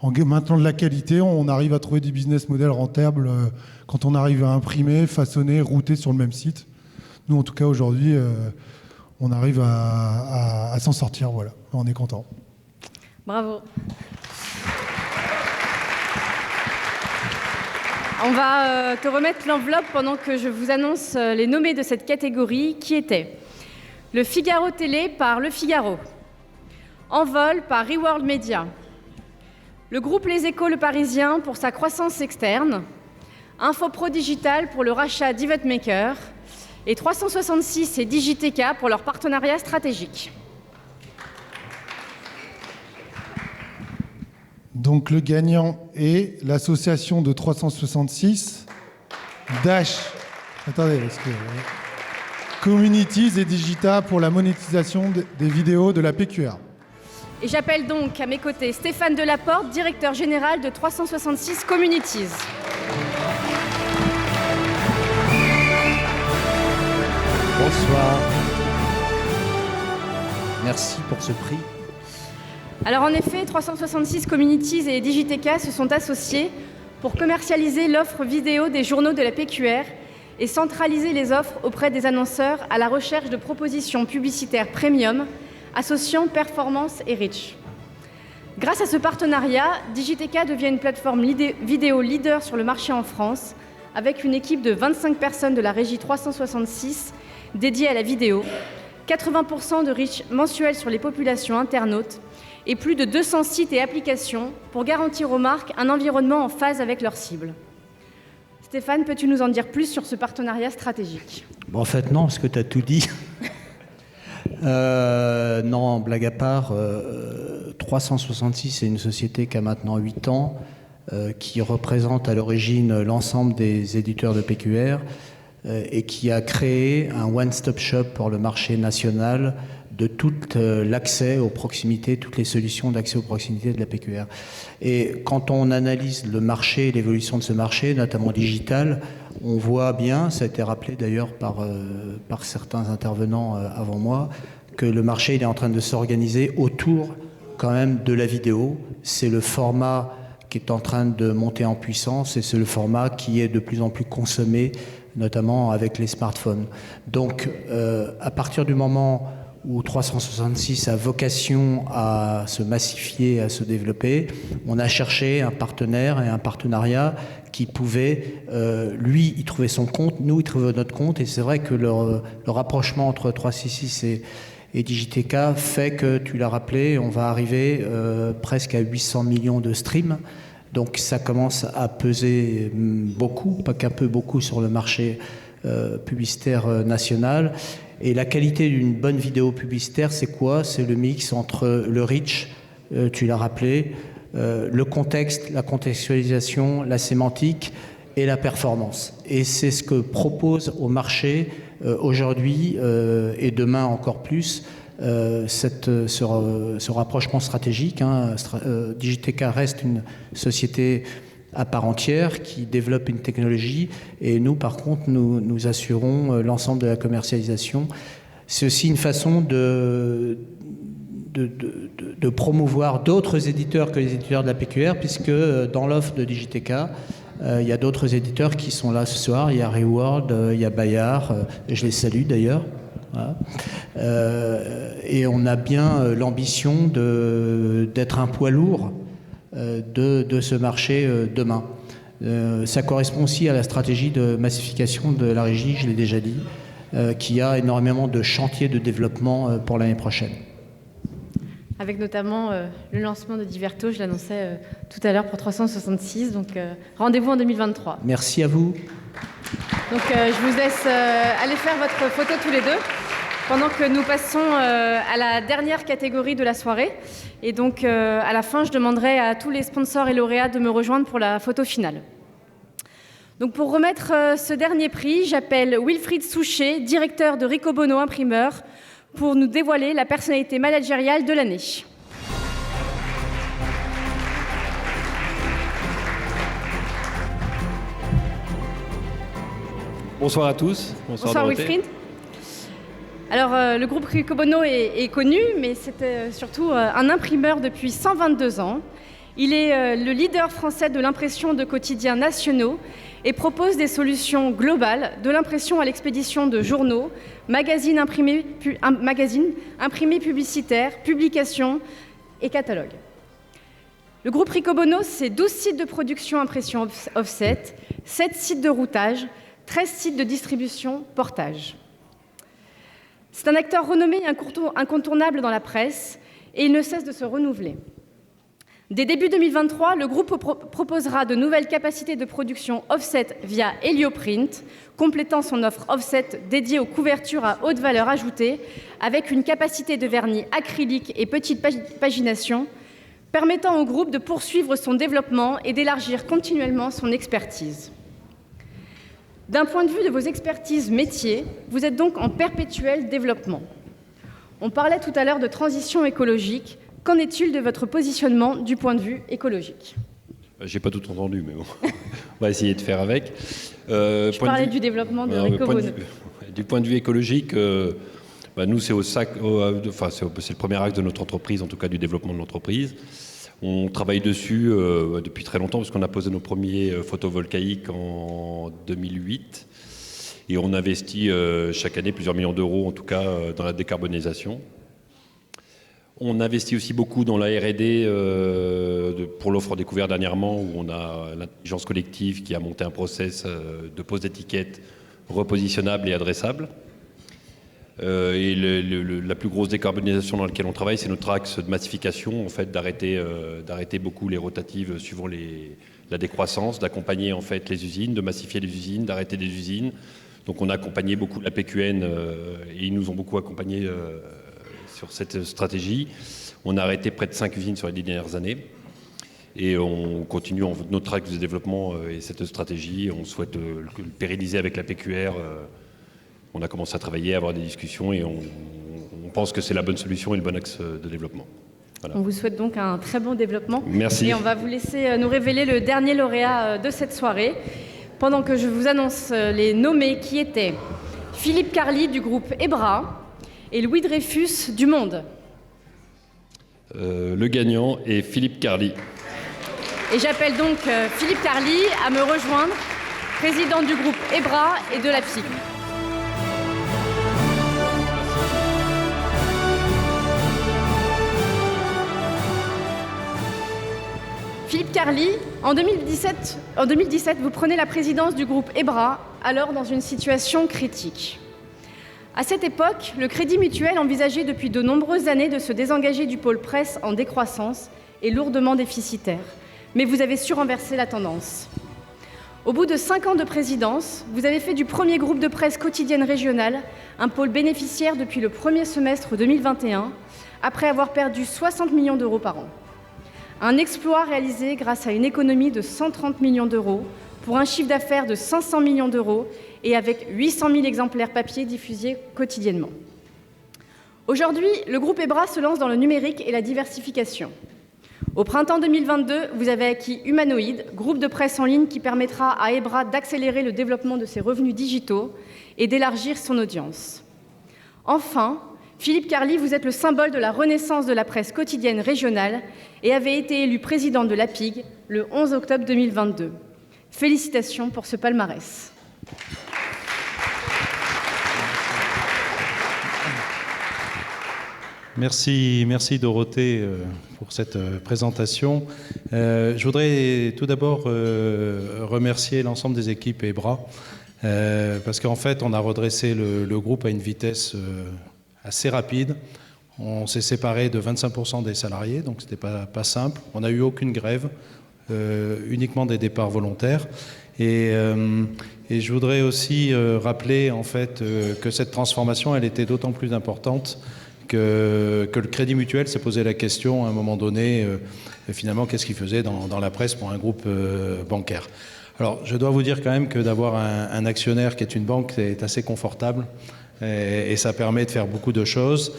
en maintenant de la qualité, on arrive à trouver des business models rentables quand on arrive à imprimer, façonner, router sur le même site. Nous en tout cas aujourd'hui, on arrive à s'en sortir, voilà, on est content. Bravo. On va te remettre l'enveloppe pendant que je vous annonce les nommés de cette catégorie qui étaient Le Figaro Télé par Le Figaro, Envol par Reworld Media, le groupe Les Échos Le Parisien pour sa croissance externe, Infopro Digital pour le rachat d'EventMaker et 366 et Digiteka pour leur partenariat stratégique. Donc le gagnant est l'association de 366, Dash, Communities et Digita pour la monétisation des vidéos de la PQR. Et j'appelle donc à mes côtés Stéphane Delaporte, directeur général de 366 Communities. Bonsoir. Merci pour ce prix. Alors en effet, 366 Communities et Digiteka se sont associés pour commercialiser l'offre vidéo des journaux de la PQR et centraliser les offres auprès des annonceurs à la recherche de propositions publicitaires premium associant performance et reach. Grâce à ce partenariat, Digiteka devient une plateforme vidéo leader sur le marché en France avec une équipe de 25 personnes de la régie 366 dédiée à la vidéo, 80% de reach mensuel sur les populations internautes et plus de 200 sites et applications pour garantir aux marques un environnement en phase avec leurs cibles. Stéphane, peux-tu nous en dire plus sur ce partenariat stratégique ? Bon, en fait, non, parce que tu as tout dit. Non, blague à part, 366, c'est une société qui a maintenant 8 ans, qui représente à l'origine l'ensemble des éditeurs de PQR et qui a créé un one-stop shop pour le marché national de tout l'accès aux proximités, toutes les solutions d'accès aux proximités de la PQR. Et quand on analyse le marché, l'évolution de ce marché, notamment digital, on voit bien, ça a été rappelé d'ailleurs par certains intervenants avant moi, que le marché il est en train de s'organiser autour quand même de la vidéo. C'est le format qui est en train de monter en puissance et c'est le format qui est de plus en plus consommé, notamment avec les smartphones. Donc, à partir du moment où 366 a vocation à se massifier, à se développer, on a cherché un partenaire et un partenariat qui pouvait, lui, y trouver son compte, nous, y trouver notre compte. Et c'est vrai que le rapprochement entre 366 et DigiTK fait que, tu l'as rappelé, on va arriver presque à 800 millions de streams. Donc ça commence à peser beaucoup, pas qu'un peu beaucoup sur le marché publicitaire national. Et la qualité d'une bonne vidéo publicitaire, c'est quoi? C'est le mix entre le reach, tu l'as rappelé, le contexte, la contextualisation, la sémantique et la performance. Et c'est ce que propose au marché aujourd'hui et demain encore plus ce rapprochement stratégique. DigiTK reste une société à part entière qui développe une technologie et nous, par contre, nous assurons l'ensemble de la commercialisation. C'est aussi une façon de promouvoir d'autres éditeurs que les éditeurs de la PQR, puisque dans l'offre de DigiTK, il y a d'autres éditeurs qui sont là ce soir. Il y a Reward, il y a Bayard, je les salue d'ailleurs. Voilà. Et on a bien l'ambition d'être un poids lourd de ce marché demain. Ça correspond aussi à la stratégie de massification de la régie, je l'ai déjà dit, qui a énormément de chantiers de développement pour l'année prochaine. Avec notamment le lancement de Diverto, je l'annonçais tout à l'heure pour 366, donc rendez-vous en 2023. Merci à vous. Donc je vous laisse aller faire votre photo tous les deux, pendant que nous passons à la dernière catégorie de la soirée. Et donc à la fin, je demanderai à tous les sponsors et lauréats de me rejoindre pour la photo finale. Donc pour remettre ce dernier prix, j'appelle Wilfried Souchet, directeur de Rico Bono Imprimeur, pour nous dévoiler la personnalité managériale de l'année. Bonsoir à tous. Bonsoir Wilfried. Alors le groupe Rico Bono est connu, mais c'est surtout un imprimeur depuis 122 ans. Il est le leader français de l'impression de quotidiens nationaux et propose des solutions globales, de l'impression à l'expédition de journaux, magazines imprimés publicitaires, publications et catalogues. Le groupe Rico Bono, c'est 12 sites de production impression offset, 7 sites de routage, 13 sites de distribution portage. C'est un acteur renommé et incontournable dans la presse et il ne cesse de se renouveler. Dès début 2023, le groupe proposera de nouvelles capacités de production offset via Helioprint, complétant son offre offset dédiée aux couvertures à haute valeur ajoutée, avec une capacité de vernis acrylique et petite pagination, permettant au groupe de poursuivre son développement et d'élargir continuellement son expertise. D'un point de vue de vos expertises métiers, vous êtes donc en perpétuel développement. On parlait tout à l'heure de transition écologique. Qu'en est-il de votre positionnement du point de vue écologique? J'ai pas tout entendu, mais bon, on va essayer de faire avec. Je parlais du développement de Rico Bono. Du point de vue écologique, nous, c'est le premier axe de notre entreprise, en tout cas du développement de l'entreprise. On travaille dessus depuis très longtemps, parce qu'on a posé nos premiers photovoltaïques en 2008. Et on investit chaque année plusieurs millions d'euros, en tout cas, dans la décarbonisation. On investit aussi beaucoup dans la R&D pour l'offre découverte dernièrement, où on a l'intelligence collective qui a monté un process de pose d'étiquettes repositionnable et adressable. Et la plus grosse décarbonisation dans laquelle on travaille, c'est notre axe de massification, en fait, d'arrêter beaucoup les rotatives suivant la décroissance, d'accompagner en fait les usines, de massifier les usines, d'arrêter des usines. Donc on a accompagné beaucoup la PQN et ils nous ont beaucoup accompagnés sur cette stratégie. On a arrêté près de 5 usines sur les 10 dernières années. Et on continue notre axe de développement et cette stratégie. On souhaite le pérenniser avec la PQR. On a commencé à travailler, à avoir des discussions et on pense que c'est la bonne solution et le bon axe de développement. Voilà. On vous souhaite donc un très bon développement. Merci. Et on va vous laisser nous révéler le dernier lauréat de cette soirée, pendant que je vous annonce les nommés qui étaient Philippe Carly du groupe EBRA et Louis Dreyfus du Monde. Le gagnant est Philippe Carly. Et j'appelle donc Philippe Carly à me rejoindre, président du groupe EBRA et de la PSIC. Philippe Carly, en 2017, vous prenez la présidence du groupe EBRA, alors dans une situation critique. À cette époque, le Crédit Mutuel envisageait depuis de nombreuses années de se désengager du pôle presse en décroissance et lourdement déficitaire. Mais vous avez su renverser la tendance. Au bout de 5 ans de présidence, vous avez fait du premier groupe de presse quotidienne régionale un pôle bénéficiaire depuis le premier semestre 2021, après avoir perdu 60 millions d'euros par an. Un exploit réalisé grâce à une économie de 130 millions d'euros pour un chiffre d'affaires de 500 millions d'euros et avec 800 000 exemplaires papier diffusés quotidiennement. Aujourd'hui, le groupe EBRA se lance dans le numérique et la diversification. Au printemps 2022, vous avez acquis Humanoid, groupe de presse en ligne qui permettra à EBRA d'accélérer le développement de ses revenus digitaux et d'élargir son audience. Enfin, Philippe Carly, vous êtes le symbole de la renaissance de la presse quotidienne régionale et avez été élu président de l'APIG le 11 octobre 2022. Félicitations pour ce palmarès. Merci Dorothée pour cette présentation. Je voudrais tout d'abord remercier l'ensemble des équipes EBRA parce qu'en fait on a redressé le groupe à une vitesse assez rapide. On s'est séparé de 25% des salariés, donc c'était pas simple. On n'a eu aucune grève, uniquement des départs volontaires. Et je voudrais aussi rappeler en fait que cette transformation, elle était d'autant plus importante que le Crédit Mutuel s'est posé la question à un moment donné, finalement, qu'est-ce qu'il faisait dans la presse pour un groupe bancaire. Alors, je dois vous dire quand même que d'avoir un actionnaire qui est une banque, c'est assez confortable et ça permet de faire beaucoup de choses.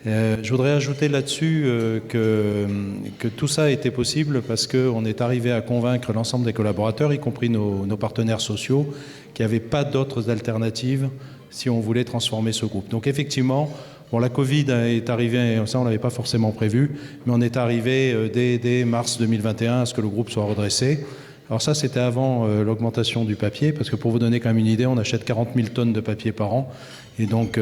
Je voudrais ajouter là-dessus que tout ça a été possible parce qu'on est arrivé à convaincre l'ensemble des collaborateurs, y compris nos partenaires sociaux, qu'il n'y avait pas d'autres alternatives si on voulait transformer ce groupe. Donc effectivement, bon, la Covid est arrivée, ça on ne l'avait pas forcément prévu, mais on est arrivé dès mars 2021 à ce que le groupe soit redressé. Alors ça, c'était avant l'augmentation du papier, parce que pour vous donner quand même une idée, on achète 40 000 tonnes de papier par an. Et donc,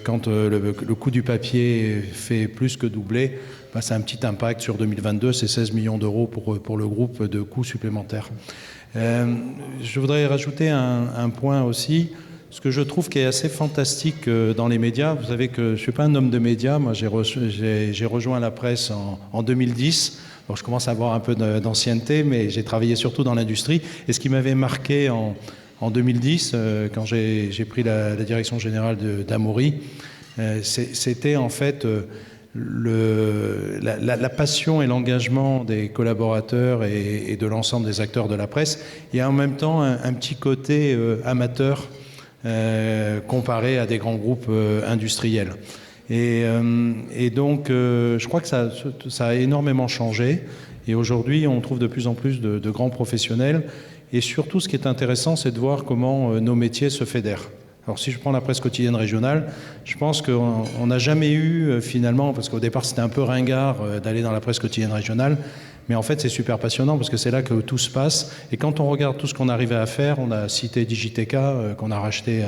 quand le coût du papier fait plus que doubler, bah, c'est un petit impact sur 2022, c'est 16 millions d'euros pour le groupe de coûts supplémentaires. Je voudrais rajouter un point aussi, ce que je trouve qui est assez fantastique dans les médias. Vous savez que je ne suis pas un homme de médias, moi j'ai rejoint la presse en 2010. Alors, je commence à avoir un peu d'ancienneté, mais j'ai travaillé surtout dans l'industrie. Et ce qui m'avait marqué en 2010, quand j'ai pris la direction générale d'Amaury, c'était en fait la passion et l'engagement des collaborateurs et de l'ensemble des acteurs de la presse, et en même temps un petit côté amateur comparé à des grands groupes industriels. Et donc, je crois que ça a énormément changé. Et aujourd'hui, on trouve de plus en plus de grands professionnels. Et surtout, ce qui est intéressant, c'est de voir comment nos métiers se fédèrent. Alors, si je prends la presse quotidienne régionale, je pense qu'on n'a jamais eu, finalement, parce qu'au départ, c'était un peu ringard d'aller dans la presse quotidienne régionale, mais en fait, c'est super passionnant parce que c'est là que tout se passe. Et quand on regarde tout ce qu'on arrivait à faire, on a cité Digiteca, qu'on a racheté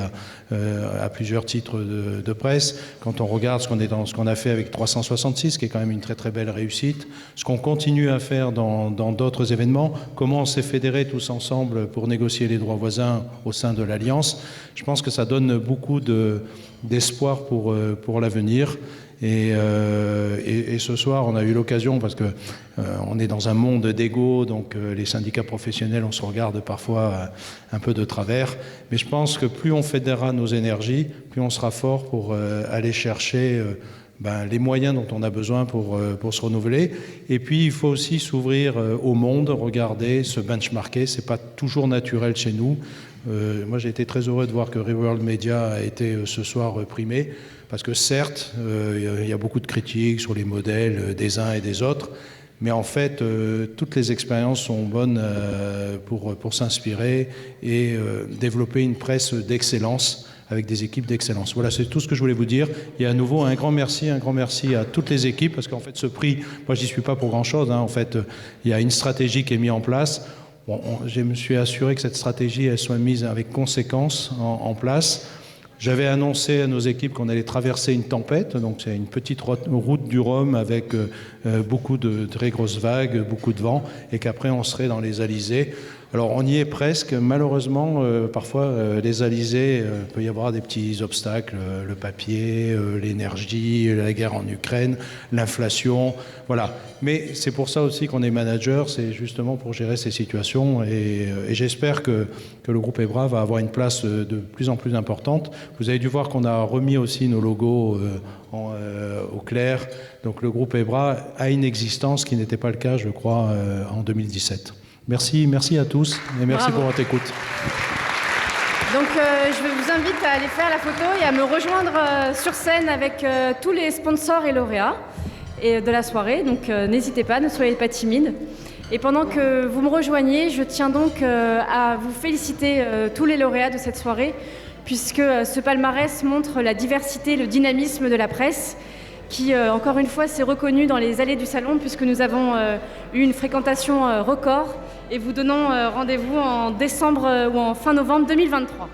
à plusieurs titres de presse. Quand on regarde ce qu'on a fait avec 366, qui est quand même une très très belle réussite, ce qu'on continue à faire dans d'autres événements, comment on s'est fédérés tous ensemble pour négocier les droits voisins au sein de l'Alliance, je pense que ça donne beaucoup d'espoir pour l'avenir. Et ce soir, on a eu l'occasion, parce que on est dans un monde d'ego, donc les syndicats professionnels, on se regarde parfois un peu de travers. Mais je pense que plus on fédérera nos énergies, plus on sera fort pour aller chercher les moyens dont on a besoin pour se renouveler. Et puis, il faut aussi s'ouvrir au monde, regarder, se benchmarker. C'est pas toujours naturel chez nous. Moi, j'ai été très heureux de voir que Reworld Media a été ce soir primé, parce que certes, il y a beaucoup de critiques sur les modèles des uns et des autres, mais en fait, toutes les expériences sont bonnes pour s'inspirer et développer une presse d'excellence avec des équipes d'excellence. Voilà, c'est tout ce que je voulais vous dire. Et à nouveau, un grand merci à toutes les équipes, parce qu'en fait, ce prix, moi, j'y suis pas pour grand-chose. En fait, il y a une stratégie qui est mise en place. Bon, je me suis assuré que cette stratégie, elle soit mise avec conséquence en place. J'avais annoncé à nos équipes qu'on allait traverser une tempête, donc c'est une petite route du Rhum avec beaucoup de très grosses vagues, beaucoup de vent, et qu'après on serait dans les alizés. Alors on y est presque, malheureusement, parfois les alizés, il peut y avoir des petits obstacles, le papier, l'énergie, la guerre en Ukraine, l'inflation, voilà. Mais c'est pour ça aussi qu'on est manager, c'est justement pour gérer ces situations, et j'espère que le groupe EBRA va avoir une place de plus en plus importante. Vous avez dû voir qu'on a remis aussi nos logos au clair, donc le groupe EBRA a une existence qui n'était pas le cas, je crois, en 2017. Merci à tous et merci pour votre écoute. Donc je vous invite à aller faire la photo et à me rejoindre sur scène avec tous les sponsors et lauréats de la soirée. Donc n'hésitez pas, ne soyez pas timides. Et pendant que vous me rejoignez, je tiens donc à vous féliciter tous les lauréats de cette soirée, puisque ce palmarès montre la diversité et le dynamisme de la presse, qui, encore une fois, s'est reconnu dans les allées du salon, puisque nous avons eu une fréquentation record, et vous donnons rendez-vous en décembre ou en fin novembre 2023.